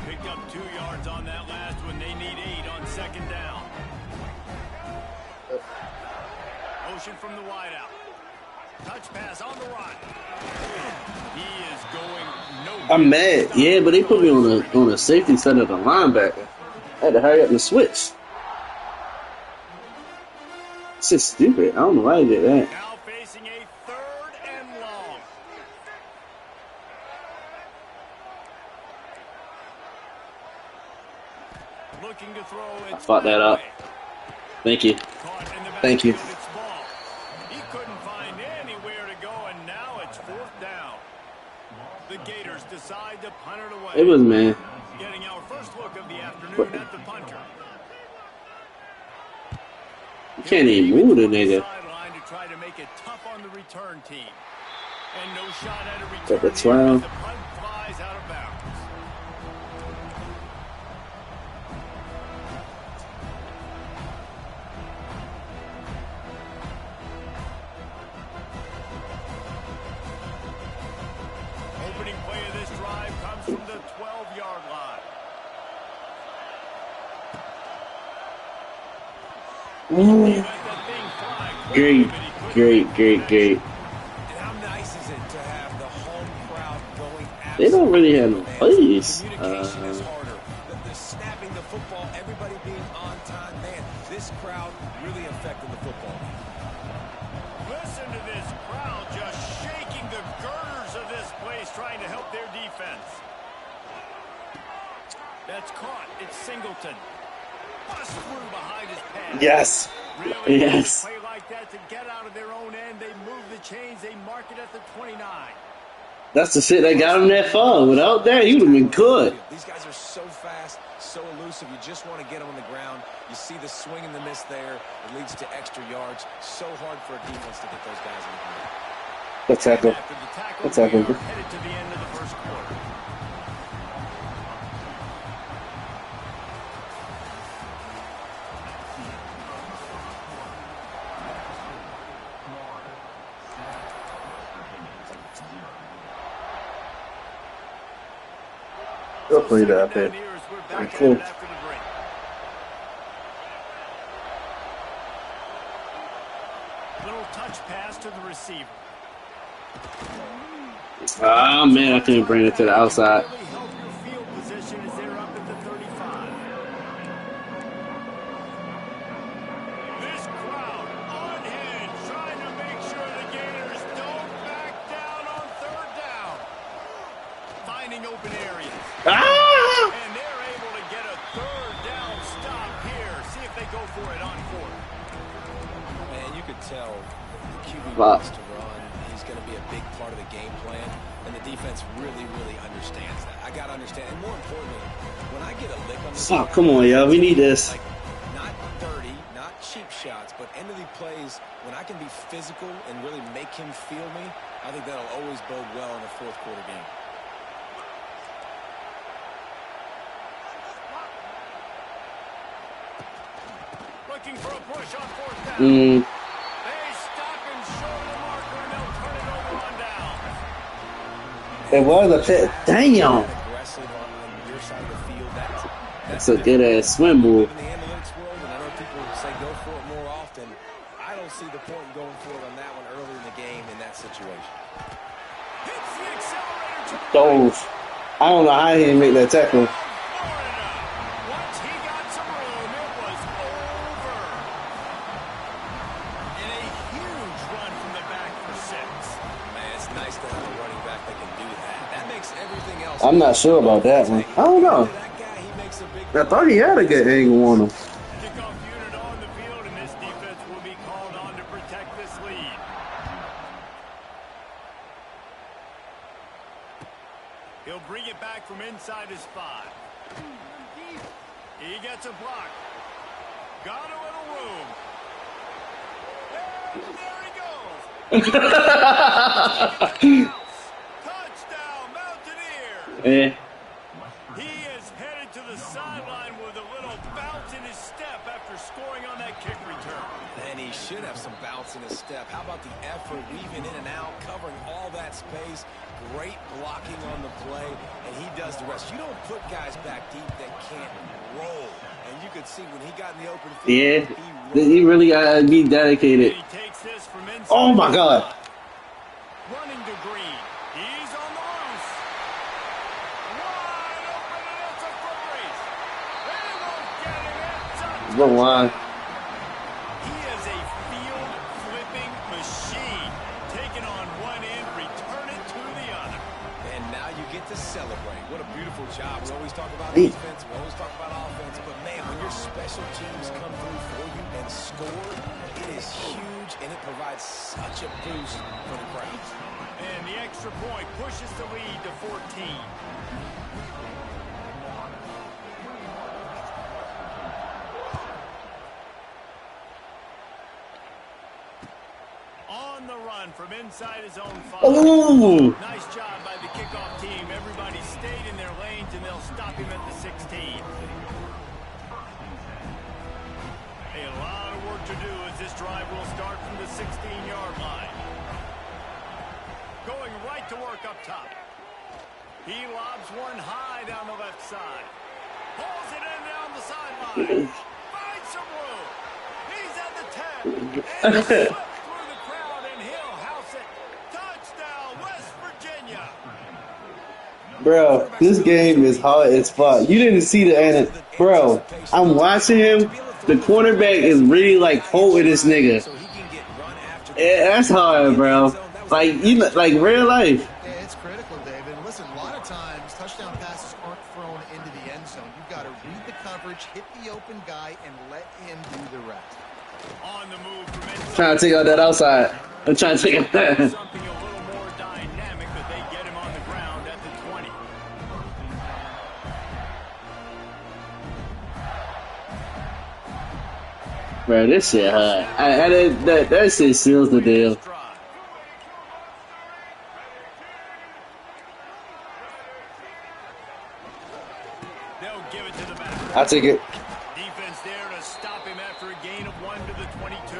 Picked up 2 yards on that last one. They need 8 on second down. Motion from the wideout. Touch pass on the run. He is going nowhere. I'm mad. Yeah, but they put me on a safety instead of the linebacker. I had to hurry up and switch. It's just stupid. I don't know why I did that. Now facing a 3rd and long. Looking to throw it. I fucked that up. Thank you. Thank you. He couldn't find anywhere to go, and now it's 4th down. The Gators decide to punt it away. It was, man. Getting our first look of the afternoon at the punter. You can't even move the nigga. Sideline to try to make it tough on the return team. And no shot at a return. At the 12. The punt flies out of bounds. Opening play of this drive comes from the 12-yard line. Great, great, great, great. And how nice is it to have the home crowd going absolutely. They don't really have no plays. Communication is harder. The snapping the football, everybody being on time. Man, this crowd really affected the football game. Listen to this crowd just shaking the girders of this place, trying to help their defense. That's caught. It's Singleton. Bust through behind his pass. Yes. Really Yes. play like that to get out of their own end. They move the chains. They mark it at the 29. That's the shit that got him that far. Without that, he would have been good. These guys are so fast, so elusive. You just want to get them on the ground. You see the swing and the miss there. It leads to extra yards. So hard for a defense to get those guys in the ground. Let's tackle. After the tackle, Let's tackle. we are headed to the end of the first quarter. Go play that bit. Cool. Little touch pass to the receiver. Ah, man, I couldn't bring it to the outside. Really help your field position as they're up at the 35. This crowd unhinged, trying to make sure the Gators don't back down on 3rd down. Finding open areas. Ah! And they're able to get a 3rd down stop here. See if they go for it on 4th. Man, you could tell the QB Wow. wants to run. He's going to be a big part of the game plan, and the defense really, really understands that. I got to understand, and more importantly, when I get a lick on the Fuck, come on, yo. We need this. like not dirty, not cheap shots, but end of the plays, when I can be physical and really make him feel me, I think that'll always bode well in a 4th quarter game. Looking for a push on 4th down. Mm, They stop him short of the marker, and they'll turn it over on down. It was a fit. Damn. Aggressive on your side of the field. that's a good ass swim move. In the analytics world, and I know people say go for it more often. I don't see the point in going for it on that one early in the game in that situation. Hits the accelerator to the Dove. I don't know how he didn't make that tackle. Florida. Once he got some room, it was over. And a huge run from the back for 6. Man, it's nice to have a running back that can do that. That makes everything else. I'm not sure about that one. I don't know. That guy, he makes a big I thought he had a good angle on him. Kickoff unit on the field, and this defense will be called on to protect this lead. He'll bring it back from inside his 5. He gets a block. Got a little room. And there he goes. Touchdown, Mountaineers. Yeah. He is headed to the sideline with a little bounce in his step after scoring on that kick return. And he should have some bounce in his step. How about the effort, weaving in and out, covering all that space. Great blocking on the play, and he does the rest. You don't put guys back deep that can't roll. And you could see when he got in the open field, Yeah. He really got to be dedicated. He takes this from inside. Oh my God. Running to Green. He's on the loose. Wide open, and it's a foot race. They won't get him. It's a Go line. He is a field flipping machine. Taking on one end, return it to the other. and now you get to celebrate. What a beautiful job. We always talk about Hey. defense, we always talk about offense, but man, when your special teams come through for you and score, it is huge, and it provides such a boost for the crowd. And the extra point pushes the lead to 14. On the run from inside his own 5. Ooh. Nice job by the kickoff team. Everybody stayed in their lanes, and they'll stop him at the 16. A lot of work to do as this drive will start from the 16-yard line. Going right to work up top. He lobs one high down the left side. Pulls it in down the sideline. Finds some room. He's at the 10. And slips through the crowd, and he'll house it. Touchdown, West Virginia. Bro, this game is hard as fuck. You didn't see the end. Bro, I'm watching him. The quarterback is really like holding this nigga. So he can get run after Yeah, that's hard, bro. Like you, like real life. Yeah, it's critical, David. And listen, a lot of times touchdown passes aren't thrown into the end zone. You've got to read the coverage, hit the open guy, and let him do the rest. On the move from inside. Trying to take out that outside. I'm trying to take out that. Something a little more dynamic, but they get him on the ground at the 20. Bro, this shit hard. That shit seals the deal. Drive. They'll give it to the back. I'll take it. Defense there to stop him after a gain of 1 to the 22.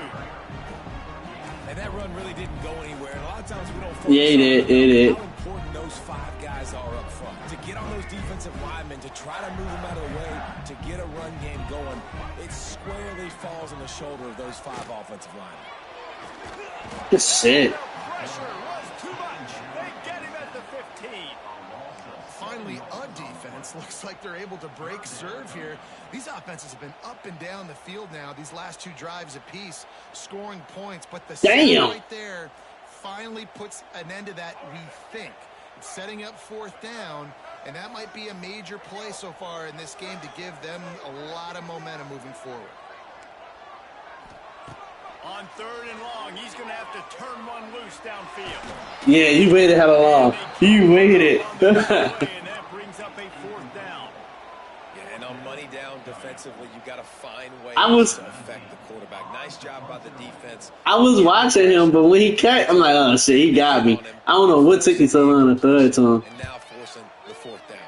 And that run really didn't go anywhere. And a lot of times we don't focus Yeah, it did. on It did. how important those 5 guys are up front. To get on those defensive linemen, to try to move them out of the way, to get a run game going, it squarely falls on the shoulder of those 5 offensive linemen. Good shit. Pressure was too much. They get him at the 15. Finally, a defense. Looks like they're able to break serve here. These offenses have been up and down the field now, these last 2 drives apiece, scoring points. But the sack Damn. right there finally puts an end to that, we think. It's setting up 4th down, and that might be a major play so far in this game to give them a lot of momentum moving forward. On 3rd and long, he's going to have to turn one loose downfield. Yeah, you waited hella long. You waited. And that brings up a 4th down. Yeah, and on money down defensively, you got to find ways I was- to affect the quarterback. Nice job by the defense. I was watching him, but when he cut, I'm like, oh shit, he got me. I don't know what took me so long to throw it to him. And now forcing the 4th down.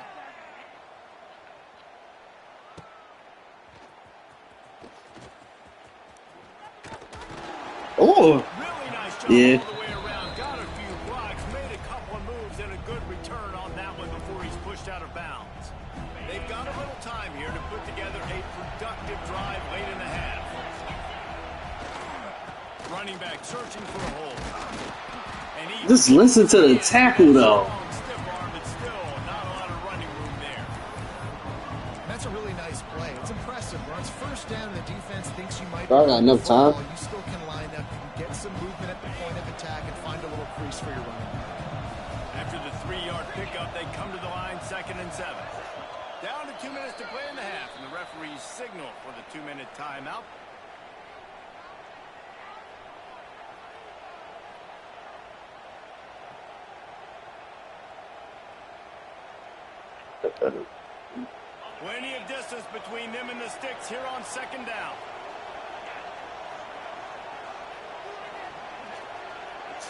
Oh, Really nice job Yeah. all the way around. Got a few blocks, made a couple of moves, and a good return on that one before he's pushed out of bounds. They've got a little time here to put together a productive drive late in the half. Running back searching for a hole. And he Just listen to the tackle though. stiff arm, but still not a lot of running room there. That's a really nice play. It's impressive. Runs 1st down, the defense thinks you might I got enough time. You still can line up, you can get some movement at the point of attack, and find a little crease for your running back. After After the 3-yard pickup, they come to the line, 2nd and 7. Down to 2 minutes to play in the half, and the referees signal for the 2-minute timeout. Plenty of distance between them and the sticks here on 2nd down.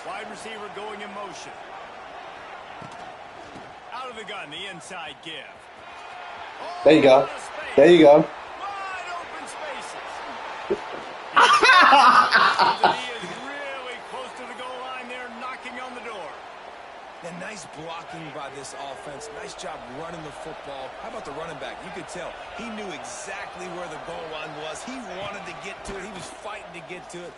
Wide receiver going in motion. Out of the gun, the inside give. Oh, There you go. There you go. Wide open spaces. He is really close to the goal line there, knocking on the door. And nice blocking by this offense. Nice job running the football. How about the running back? You could tell he knew exactly where the goal line was. He wanted to get to it. He was fighting to get to it.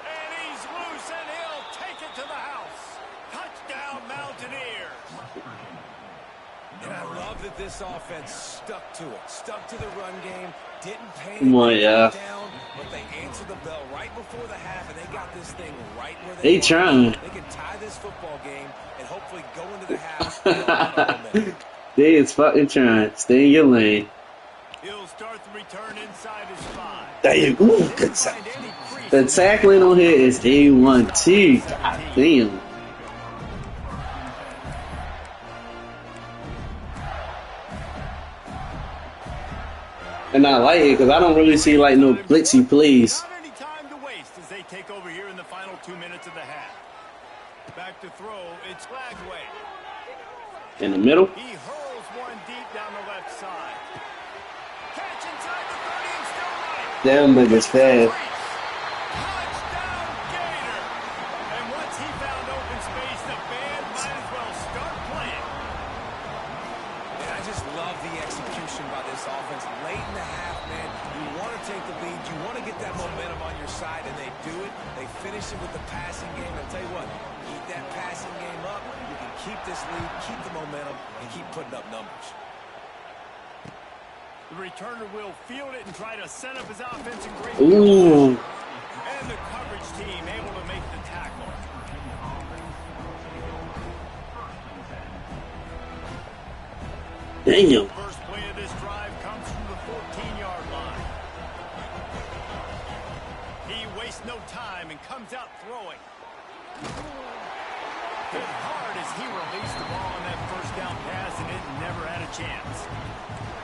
And he's loose, and he'll take it to the house. Touchdown, Mountaineers. And I love that this offense stuck to it. Stuck to the run game. Didn't pay down, but they answered the bell right before the half, and they got this thing right where they trying. They can tie this football game and hopefully go into the half. They is fucking trying. Stay in your lane. He'll start the return inside his 5. There you go. Ooh, good tackle. The tackling on here is A1 too. God damn. And I like it because I don't really see like no blitzy plays. Not any time to waste as they take over here in the final 2 minutes of the half. Back to throw, it's Flagway. In the middle. He hurls one deep down the left side. Catch inside the 30 and still right. Damn niggas fast. Touchdown Gator. And once he found open space, the band might as well start playing. And I just love the execution by this offense. Late in the half, man, you want to take the lead. You want to get that momentum on your side, and they do it. They finish it with the passing game. I'll tell you what, keep that passing game up. You can keep this lead, keep the momentum, and keep putting up numbers. The returner will field it and try to set up his offense in great Ooh. And the coverage team able to make the tackle. Damn. First play of this drive comes from the 14-yard line. He wastes no time and comes out throwing. Hit hard as he released the ball on that first down pass, and it never had a chance.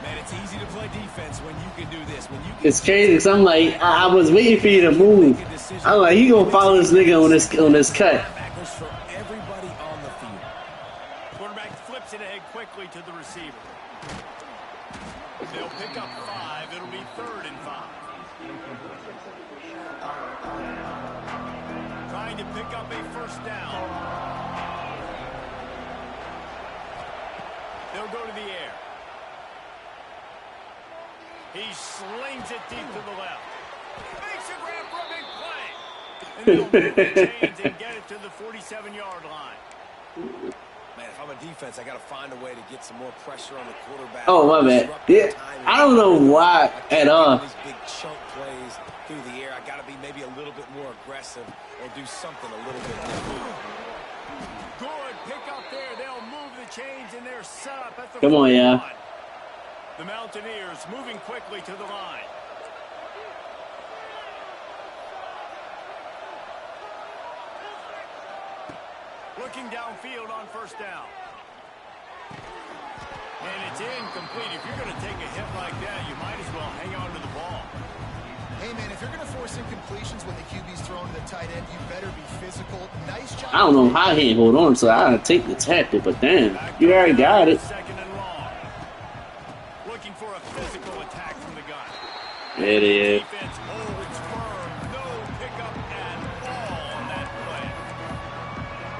Man, it's easy to play defense when you can do this. When you can It's crazy because I'm like, I was waiting for you to move. I'm like, he gonna follow this nigga on this cut. linebackers for everybody on the field. Quarterback flips it ahead quickly to the receiver. They'll pick up 5. It'll be 3rd and 5. Trying to pick up a first down. They'll go to the air. He slings it deep to the left. Makes a grab for a big play. And they'll move the chains and get it to the 47-yard line. Man, if I'm a defense, I got to find a way to get some more pressure on the quarterback. Oh, my bad. Yeah, I don't know why at all. These big chunk plays through the air, I got to be maybe a little bit more aggressive or do something a little bit different. Good pick up there. They'll move the chains and they're set up at the Come on, yeah. The Mountaineers moving quickly to the line. Looking downfield on first down. And it's incomplete. If you're going to take a hit like that, you might as well hang on to the ball. Hey, man, if you're going to force incompletions when the QB's throwing to the tight end, you better be physical. Nice job. I don't know how he hold on, so I gotta take the tackle, but damn, you already got it. Second and long. Looking for a physical attack from the gun. There it is. Defense holds firm. No pickup at all on that play.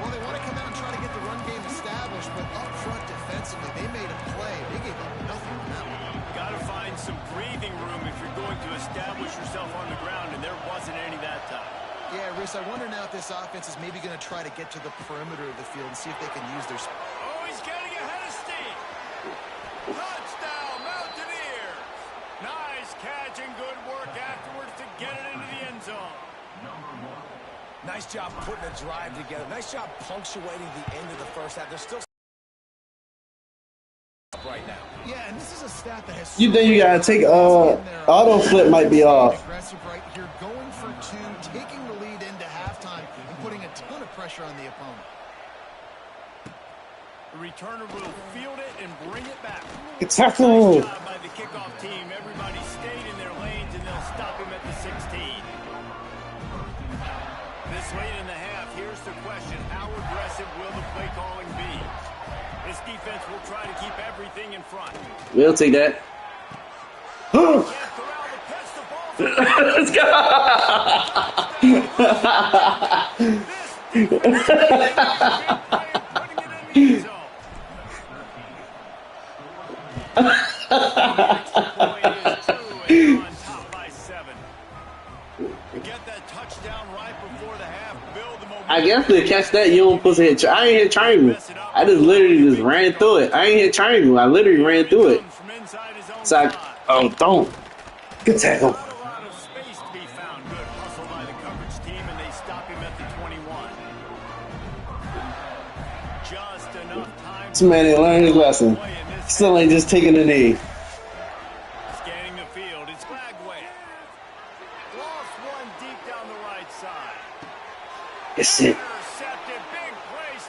Well, they want to come out and try to get the run game established, but up front defensively, they made a play. They gave up nothing on that one. Got to find some breathing room if you're going to establish yourself on the ground, and there wasn't any that time. Yeah, Reese, I wonder now if this offense is maybe going to try to get to the perimeter of the field and see if they can use their... Oh, he's getting ahead of steam. Touchdown, Mountaineers. Nice catch and good work afterwards to get it into the end zone. Nice job putting a drive together. Nice job punctuating the end of the first half. They're still right now. Yeah, and this is a stat that has. You think you gotta take auto flip might be off. Aggressive right here, going for two, taking the lead into halftime, and putting a ton of pressure on the opponent. The returner will field it and bring it back. It's tackle. Nice job by the kickoff team. Everybody stayed in their lanes, and they'll stop him at the 16. This late in the half, here's the question. How aggressive will the play calling be? This defense will try to keep everything in front. We'll take that. Let's go. I guess to catch that, you don't supposed to hit. I ain't hit triangle. I just literally just ran through it. I ain't hit triangle. I literally ran through it. So oh, don't. Good tackle. A lot of space to be found. Good hustle by the coverage team, and they stop him at the 21. Just enough time. This man ain't learned his lesson. Still ain't just taking a knee. Scanning the field, it's Bagway. Lost one deep down the right side. It's it. Intercepted, big place.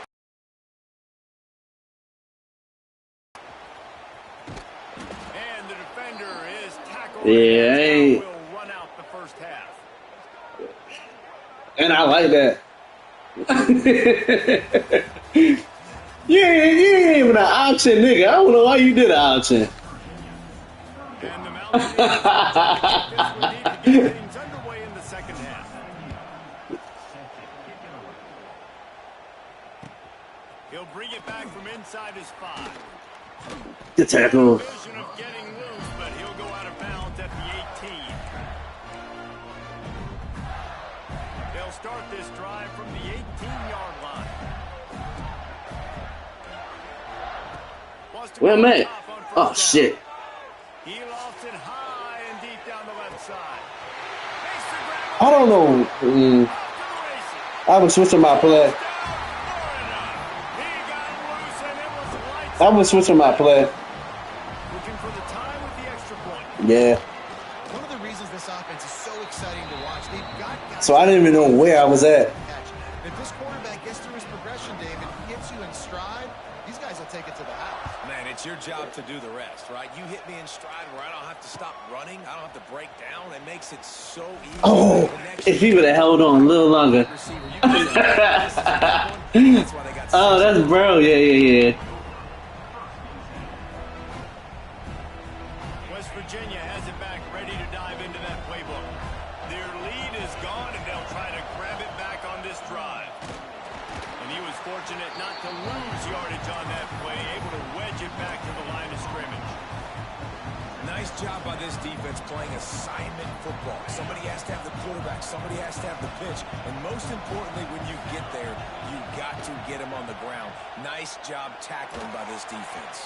And the defender is tackled. Yeah, ain't. Will run out the first half. And I like that. You ain't even an option, nigga. I don't know why you did an option. And the Mountaineers this would need to get things underway in the second half. He'll bring it back from inside his 5. Good tackle. Vision of getting loose, but he'll go out of bounds at the 18. They'll start this drive from the 18-yard line. Where am I? Oh, shit. He lost it high and deep down the left side. I don't know. I was switching my play. I was switching my play. Looking for the time with the extra point. Yeah. One of the reasons this offense is so exciting to watch, they've got guys. So I didn't even know where I was at. If this quarterback gets through his progression, David, gets you in stride, these guys will take it to the house. Man, it's your job to do the rest, right? You hit me in stride where I don't have to stop running. I don't have to break down. It makes it so easy. Oh, if he would have held on a little longer. Oh, that's bro. Yeah. West Virginia has it back, ready to dive into that playbook. Their lead is gone, and they'll try to grab it back on this drive. And he was fortunate not to lose yardage on that play, able to wedge it back to the line of scrimmage. Nice job by this defense playing assignment football. Somebody has to have the quarterback. Somebody has to have the pitch. And most importantly, when you get there, you got to get him on the ground. Nice job tackling by this defense.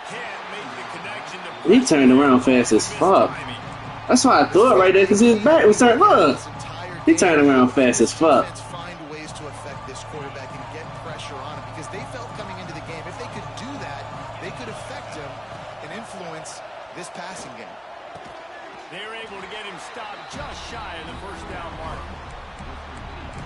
Can't make the connection to He turned around fast as fuck. That's why I threw it right there, because his back was turned. Look. He turned around fast as fuck. Find ways to affect this quarterback and get pressure on him because they felt coming into the game, if they could do that, they could affect him and influence this passing game. They were able to get him stopped just shy of the first down mark.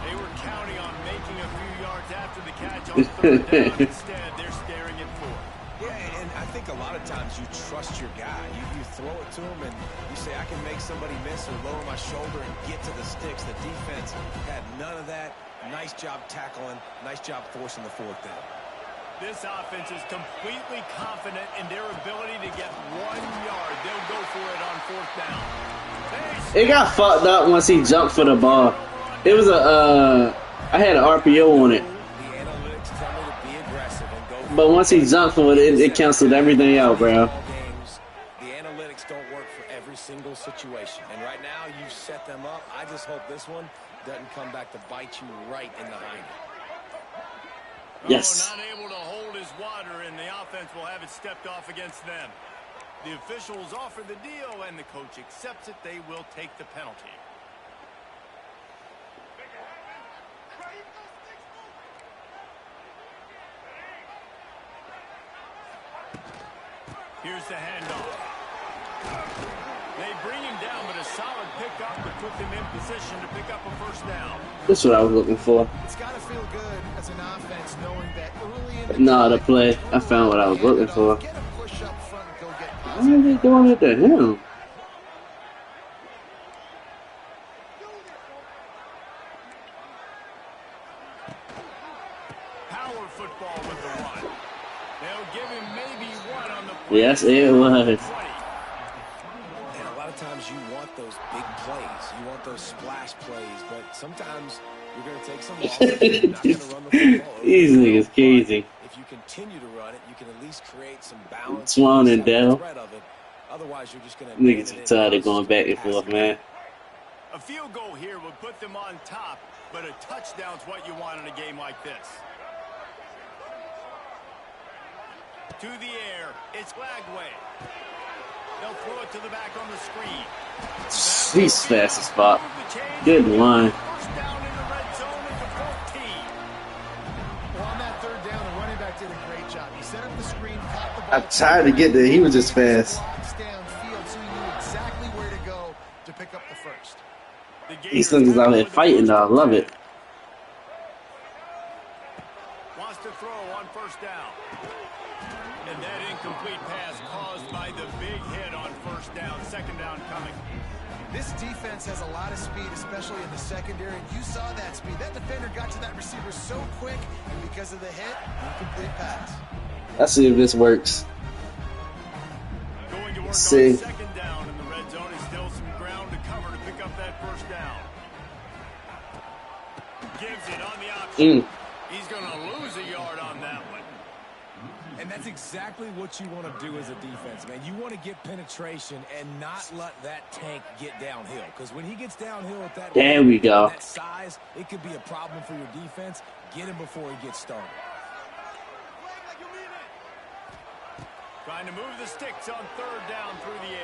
They were counting on making a few yards after the catch on third down. Instead, they're staring at 4. Yeah, and I think a lot of times you trust your guy. You throw it to him and you say, I can make somebody miss or lower my shoulder and get to the sticks. The defense had none of that. Nice job tackling. Nice job forcing the 4th down. This offense is completely confident in their ability to get 1 yard. They'll go for it on 4th down. It got fucked up once he jumped for the ball. It was a, I had an RPO on it. The analytics tell me to be aggressive and go. But once he jumped for it, it canceled everything out, bro. The analytics don't work for every single situation. And right now, you've set them up. I just hope this one doesn't come back to bite you right in the hind. Yes. Not able to hold his water, and the offense will have it stepped off against them. The officials offer the deal, and the coach accepts it. They will take the penalty. Here's the handoff. They bring him down, but a solid pickup to put them in position to pick up a first down. That's what I was looking for. It's got to feel good as an offense knowing that early in the No, the play. I found what I was looking for. Get a push up front and go get Why are they doing it to him? Power football with the run. They'll give him maybe one on the play. Yes, it was. And a lot of times you want those big plays. You want those splash plays, but sometimes you're going to take some losses. You're not going to run the football. These niggas crazy. If you continue to run it, you can at least create some balance. Swan and Dell. Otherwise, you're just going to Niggas are tired of going back and forth, man. A field goal here would put them on top, but a touchdown's what you want in a game like this. To the air, it's Lagway. They'll throw it to the back on the screen. He's fast as fuck. Good line. First down in the red zone at the 14. Well, on that third down, the running back did a great job. He set up the screen, caught the ball. I tried to get there. He was just fast. Downfield, so he knew exactly where to go to pick up the first. These niggas out here fighting, though. I love it. Wants to throw on first down. And that incomplete pass caused by the big hit on first down. Second down coming. This defense has a lot of speed, especially in the secondary. And you saw that speed. That defender got to that receiver so quick, and because of the hit, incomplete pass. Let's see if this works. Going to work Let's see. on second down in the red zone. Is still some ground to cover to pick up that first down. Gives it on the option. He's going to lose a yard on that one. And that's exactly what you want to do as a defense, man. You want to get penetration and not let that tank get downhill. Because when he gets downhill at that, There we go. that size, it could be a problem for your defense. Get him before he gets started. Trying to move the sticks on third down through the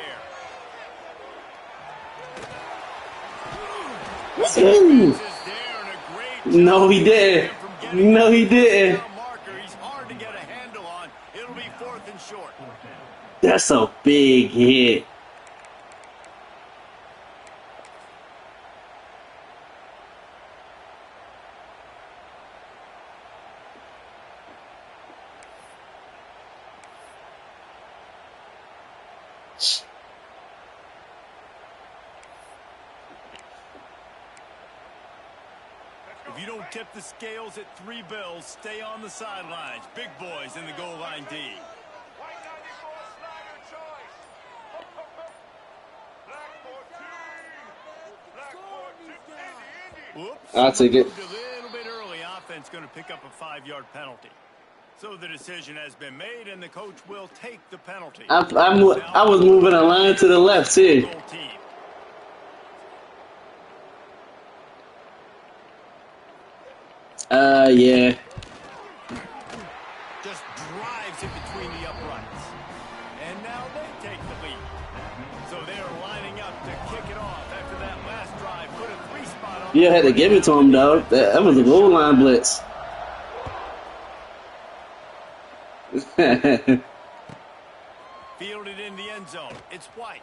air. Ooh. No, he didn't. No, he didn't. He's hard to get a handle on. It'll be fourth and short. That's a big hit. If you don't tip the scales at 3 bills, stay on the sidelines. Big boys in the goal line D. Whoops. I'll take it. A little bit early. Offense going to pick up a 5-yard penalty. So the decision has been made, and the coach will take the penalty. I was moving a line to the left, too. Yeah. Just drives it between the uprights. And now they take the lead. So they're lining up to kick it off after that last drive. Put a 3 spot on. You had to give it to him, though. That was a goal line blitz. Fielded in the end zone. It's White.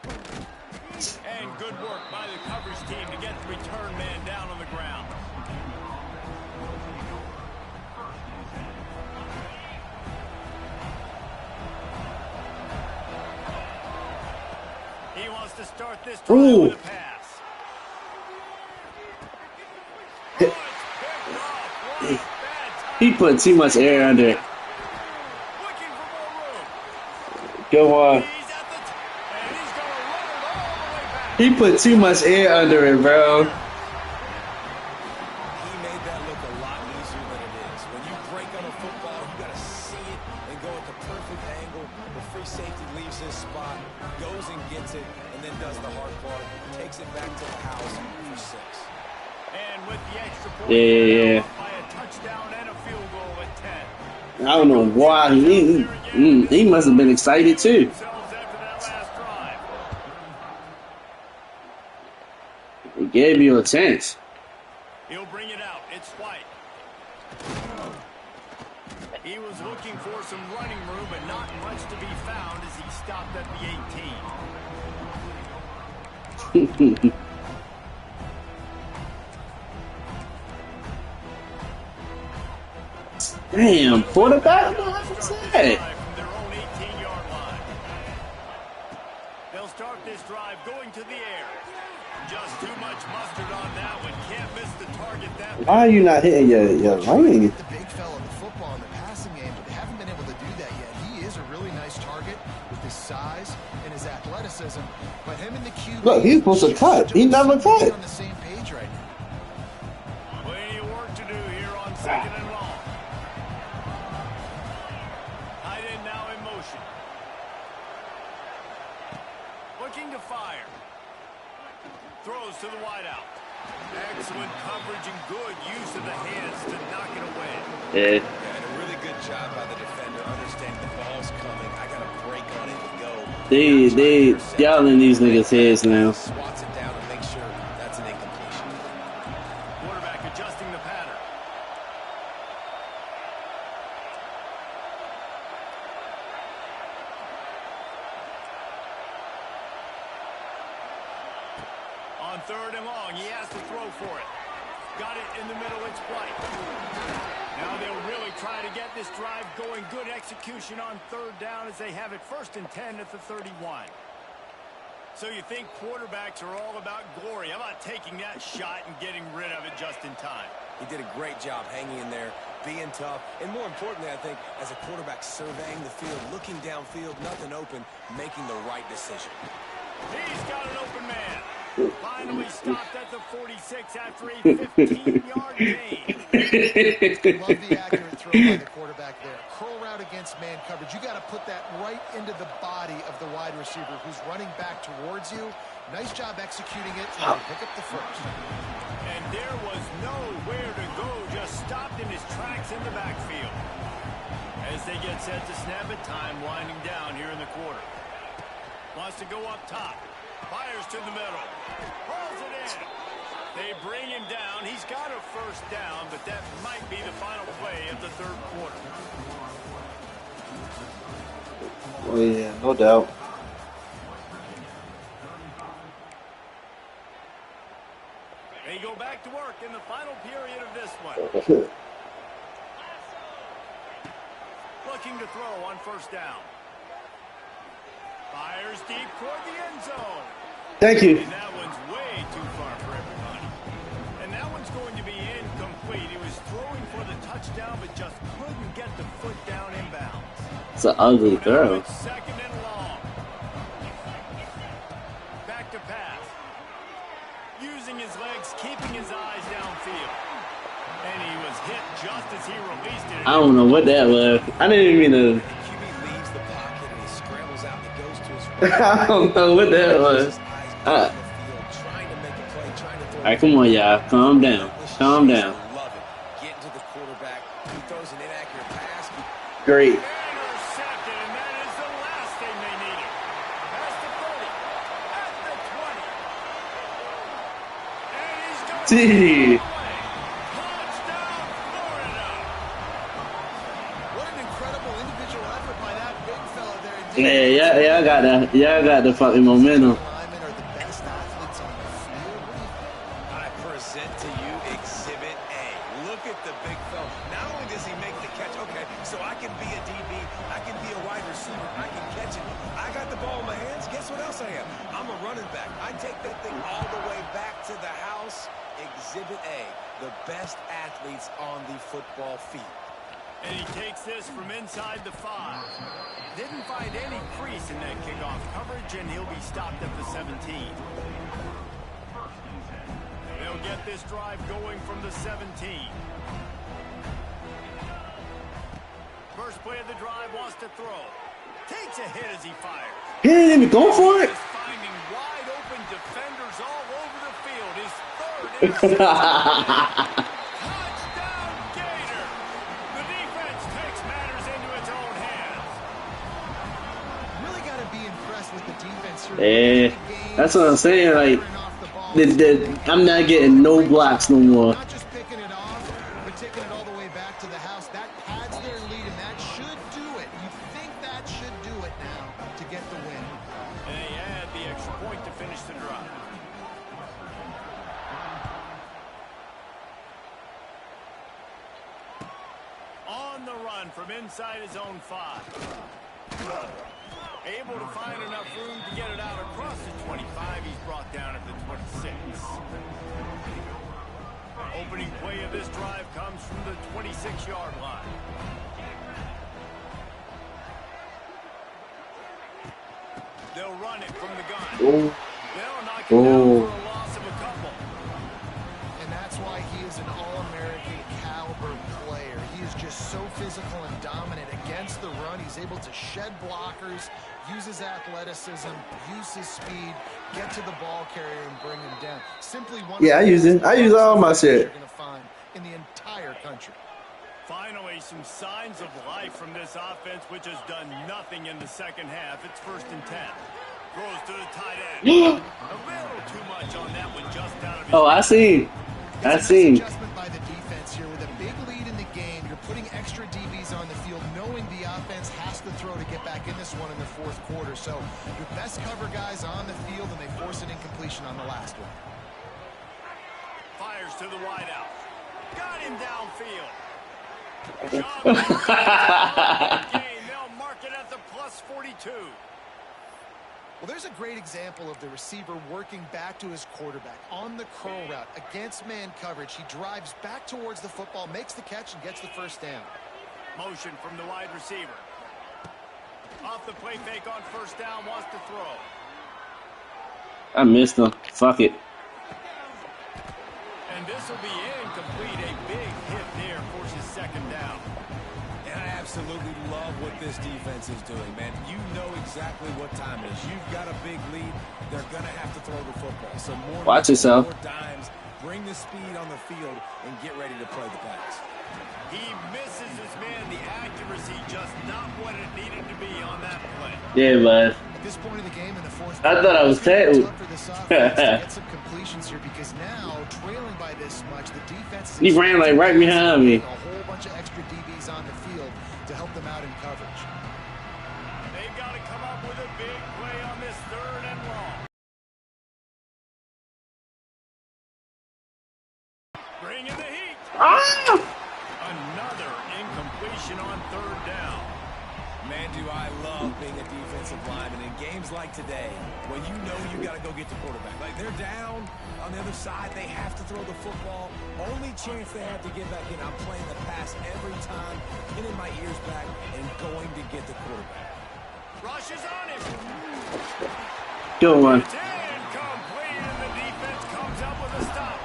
And good work by the coverage team to get the return man down on the ground. He wants to start this drive with a pass. Oh, it's picked off. What a bad time. He put too much air under it. Looking for more room. Go on. He's at the and he's going to run it all the way back. He put too much air under it, bro. He made that look a lot easier than it is. When you break on a football, you got to see it and go at the perfect angle. The free safety leaves his spot, goes and gets it, and then does the hard part. Takes it back to the house for 6. And with the extra point, Yeah. by a touchdown and a field goal at 10. I don't know why. He must have been excited, too. Themselves after that last drive. He gave you a chance. He'll bring it out. It's White. He was looking for some running room, but not much to be found as he stopped at the 18. Damn, quarterback? What's that? From their own 18-yard line. They'll start this drive going to the air. Just too much mustard on that one. Can't miss the target that. Why are you not hitting your lane? The big fella in the football in the passing game, but they haven't been able to do that yet. He is a really nice target with his size and his athleticism, but him and the QB. Look, he's supposed to cut. He never cut. On the same page right now. Plenty of work to do here on 2nd and long. Tight end now in motion. Looking to fire. Throws to the wideout. Excellent coverage and good use of the hands to knock it away. Yeah. And a really good job by the defender, understanding the ball's coming. I got a break on it to go. They y'all in these niggas' heads now. Swats it down and make sure that's an incompletion. Quarterback adjusting the pattern. On 3rd and long, he has to throw for it. Got it in the middle, it's White. Now they'll really try to get this drive going. Good execution on 3rd down as they have it 1st and 10 at the 31. So you think quarterbacks are all about glory. How about taking that shot and getting rid of it just in time? He did a great job hanging in there, being tough, and more importantly, I think, as a quarterback surveying the field, looking downfield, nothing open, making the right decision. He's got an open man. Finally stopped at the 46 after a 15-yard gain. Love the accurate throw by the quarterback there. Curl route against man coverage. You got to put that right into the body of the wide receiver who's running back towards you. Nice job executing it. And pick up the first. And there was nowhere to go. Just stopped in his tracks in the backfield. As they get set to snap it, time winding down here in the quarter. Wants to go up top. Fires to the middle. Pulls it in. They bring him down. He's got a 1st down, but that might be the final play of the 3rd quarter. Oh yeah, no doubt. They go back to work in the final period of this one. Looking to throw on 1st down. Fires deep toward the end zone. Thank you. And that one's way too far for everybody. And that one's going to be incomplete. He was throwing for the touchdown, but just couldn't get the foot down inbounds. It's an ugly throw. 2nd and long. Back to pass. Using his legs, keeping his eyes downfield. And he was hit just as he released it. I don't know what that was. I didn't even know. I don't know what that was. Alright, come on, y'all. Calm down. Calm down. Getting to the quarterback. He throws an inaccurate pass. Great. Intercepted, and that is the last thing they needed. Past the 30, at the 20. And he's going to Gee. touchdown, Florida. What an incredible individual effort by that big fella there. Yeah, I got that. Yeah, I got the fucking momentum. Linemen are the best athletes on the field. I present to you Exhibit A. Look at the big fella. Not only does he make the catch, okay, so I can be a DB, I can be a wide receiver, I can catch it. I got the ball in my hands. Guess what else I am? I'm a running back. I take that thing all the way back to the house. Exhibit A, the best athletes on the football field. And he takes this from inside the 5. Didn't find any crease in that kickoff coverage, and he'll be stopped at the 17. They'll get this drive going from the 17. First play of the drive, wants to throw. Takes a hit as he fires. He didn't even go for it. Just finding wide open defenders all over the field. His 3rd interception. Touchdown, Gator. The defense takes matters into its own hands. Really got to be impressed with the defense. Yeah, that's what I'm saying. Like, I'm not getting no blocks no more. Not just picking it off, but taking it all the way back to the house. That pads their lead and finish the drive. On the run from inside his own 5. Able to find enough room to get it out across the 25. He's brought down at the 26. Opening play of this drive comes from the 26-yard line. They'll run it from the gun. Oh. They'll knock it down for a loss of a couple. And that's why he is an All-American caliber player. He is just so physical and dominant against the run. He's able to shed blockers, use his athleticism, use his speed, get to the ball carrier and bring him down. Simply one. Yeah, I use it. I use all my shit. You're going to find in the entire country. Finally, some signs of life from this offense, which has done nothing in the second half. It's 1st and 10. Throws to the tight end. A little too much on that one, just out of his I see. I see. Adjustment by the defense here with a big lead in the game. You're putting extra DBs on the field, knowing the offense has to throw to get back in this one in the 4th quarter. So your best cover guys on the field, and they force an incompletion on the last one. Fires to the wideout. Got him downfield. They'll mark it at the plus 42. Well, there's a great example of the receiver working back to his quarterback on the curl route against man coverage. He drives back towards the football, makes the catch, and gets the 1st down. Motion from the wide receiver. Off the play fake on 1st down, wants to throw. I missed him. Fuck it. And this will be incomplete. A big hit there, forces 2nd down. And I absolutely love what this defense is doing, man. You know exactly what time it is. You've got a big lead. They're going to have to throw the football. So watch yourself. More dimes, bring the speed on the field, and get ready to play the pass. He misses his man. The accuracy just not what it needed to be on that play. Yeah, bud. At this point of the game in the 4th I thought I was tackled. for this offense to get some completions here, because now trailing by this much, the defense is He ran like right behind me. a whole bunch of extra DBs on the field to help them out in coverage. They've got to come up with a big play on this 3rd and long. Bring in the heat. Another incompletion on 3rd down. Man, do I love being a defensive lineman in games like today when you know you got to go get the quarterback. Like, they're down on the other side. They have to throw the football. Only chance they have to get back in. I'm playing the pass every time, pinning my ears back and going to get the quarterback. Rush is on him. Good one. It's incomplete, and the defense comes up with a stop.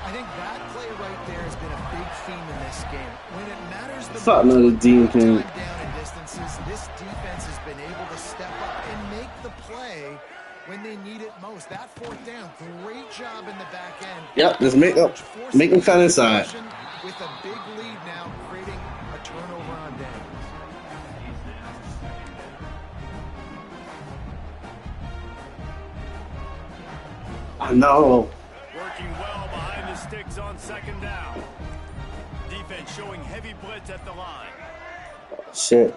I think that play right there has been a big theme in this game. When it matters the Fuck most, another time defense. down in distances, this defense has been able to step up and make the play when they need it most. That 4th down, great job in the back end. Yep, just make them cut inside. With a big lead now, creating a turnover on down. I know. Working well behind the sticks on 2nd down. Defense showing heavy blitz at the line. Shit.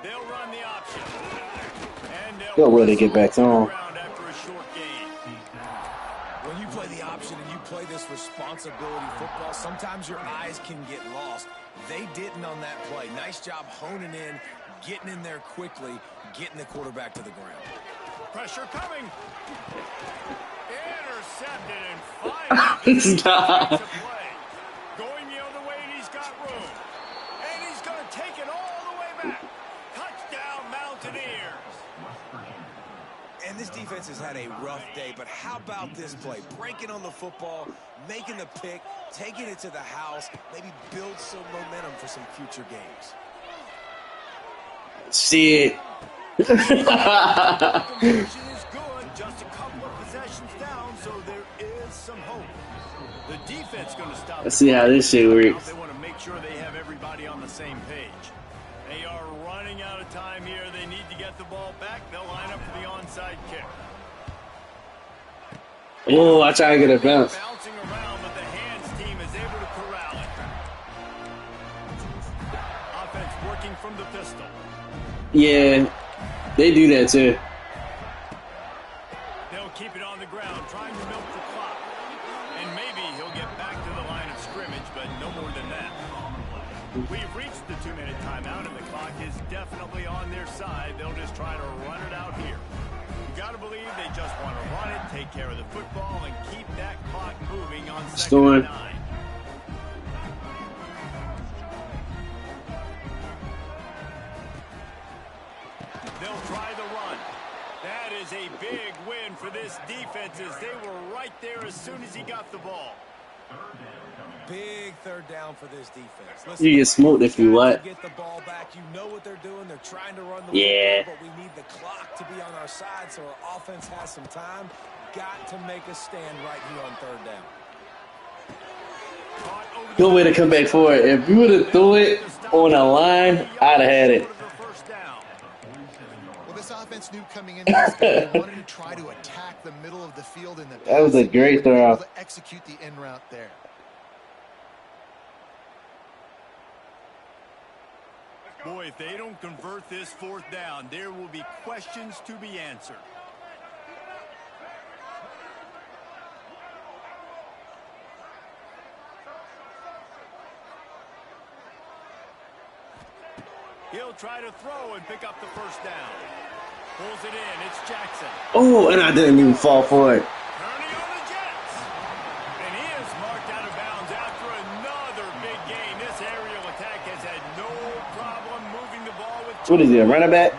They'll run the option. And They'll really get back on. After a short gain. When you play the option and you play this responsibility football, sometimes your eyes can get lost. They didn't on that play. Nice job honing in, getting in there quickly, getting the quarterback to the ground. Pressure coming. Intercepted and finally Stop. to play. Going the other way, and he's got room. And he's going to take it all the way back. Touchdown, Mountaineers. And this defense has had a rough day, but how about this play? Breaking on the football, making the pick, taking it to the house, maybe build some momentum for some future games. Shit. Conversion is good. Just a couple of possessions down, so there is some hope. The defense going to stop. Let's see how this shit works. They want to make sure they have everybody on the same page. They are running out of time here. They need to get the ball back. They'll line up for the onside kick. Oh, I try to get a bounce. Bouncing around, but the hands team is able to corral it. Offense working from the pistol. Yeah, they do that too. They'll keep reached the 2-minute timeout, and the clock is definitely on their side. They'll just try to run it out here. You got to believe they just want to run it, take care of the football, and keep that clock moving on 2nd and 9. They'll try the run. That is a big win for this defense as they were right there as soon as he got the ball. Big 3rd down for this defense. Listen, You get smoked if you what? get the ball back. You know what they're doing. They're trying to run the Yeah. football, but we need the clock to be on our side so our offense has some time. Got to make a stand right here on 3rd down. Good way to come back for it. If you would have threw it on a line, I'd have had it. Well, this offense knew coming into this game they wanted to try to attack the middle of the field in the That was a great throw. to execute the in route there. Boy, if they don't convert this 4th down, there will be questions to be answered. He'll try to throw and pick up the 1st down. Pulls it in. It's Jackson. Oh, and I didn't even fall for it. Turning on the Jets. And he is marked out of bounds after another big gain. This aerial attack has had no problem moving the ball with... What is he, a running back?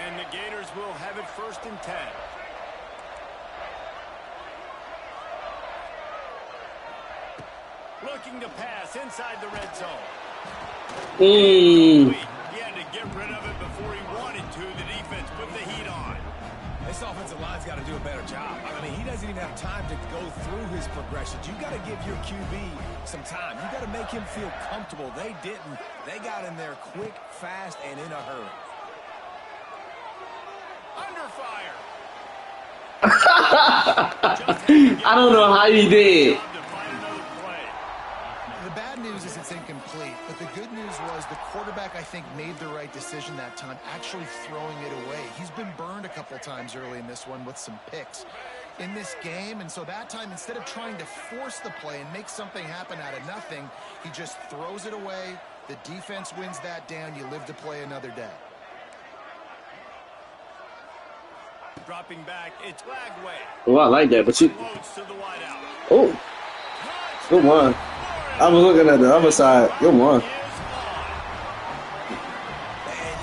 And the Gators will have it 1st and 10. Looking to pass inside the red zone. He had to get rid of it before he wanted to. The defense put the heat on. This offensive line's got to do a better job. I mean, he doesn't even have time to go through his progressions. You got to give your QB some time. You got to make him feel comfortable. They didn't. They got in there quick, fast, and in a hurry. Under fire. I don't know how you did. The bad news is it's incomplete, but the good news was the quarterback, I think, made the right decision that time, actually throwing it away. He's been burned a couple times early in this one with some picks in this game, and so that time, instead of trying to force the play and make something happen out of nothing, he just throws it away. The defense wins that down. You live to play another day. Dropping back, it's Lagway. Oh, I like that, but you... Loads to the wideout. Oh, good one. I was looking at the other side. Good one. And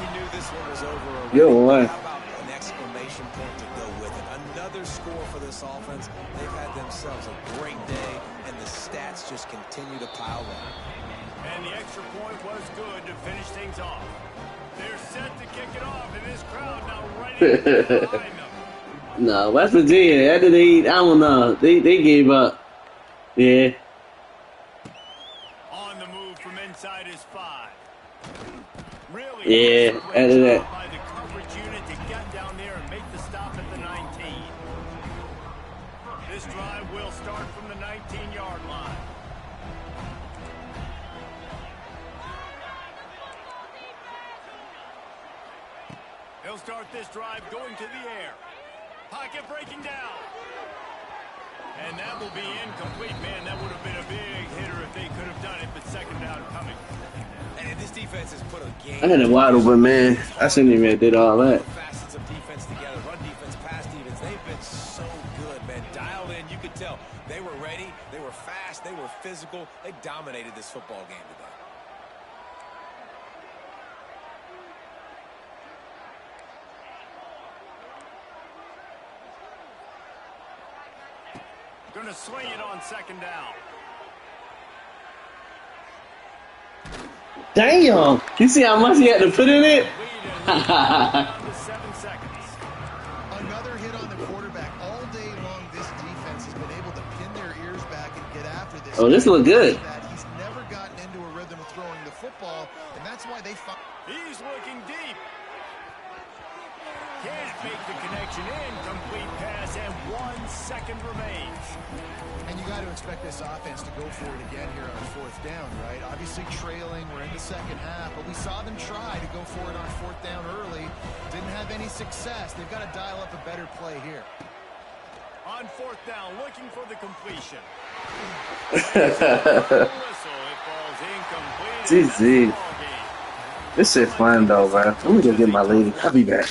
you knew this one was over. Good one. How about an exclamation point to go with it? Another score for this offense. They've had themselves a great day, and the stats just continue to pile up. And the extra point was good to finish things off. They're set to kick it off, and this crowd now ready to get behind them. No, West Virginia, after I don't know. They gave up. Yeah. On the move from inside his 5. Really Yeah, after that. by the coverage unit to get down there and make the stop at the 19. This drive will start from the 19-yard line. They'll start this drive going to the air. Pocket breaking down. And that will be incomplete. Man, that would have been a big hitter if they could have done it, but 2nd down coming. And this defense has put a game. I had it wide open, man. I shouldn't even did all that. Facets of defense together, run defense, pass defense. They've been so good, man. Dialed in, you could tell. They were ready, they were fast, they were physical. They dominated this football game today. Going to swing it on 2nd down. Damn. You see how much he had to put in it? Down to 7 seconds. Another hit on the quarterback. All day long, this defense has been able to pin their ears back and get after this. Oh, this look good. He's never gotten into a rhythm of throwing the football, and that's why they find. He's looking deep. Can't make the connection. Incomplete pass, and 1 second remains. And you got to expect this offense to go for it again here on 4th down, right? Obviously trailing, we're in the 2nd half, but we saw them try to go for it on 4th down early. Didn't have any success. They've got to dial up a better play here. On fourth down, looking for the completion. GG. This shit fun though, bro. Let me go get my lady. I'll be back.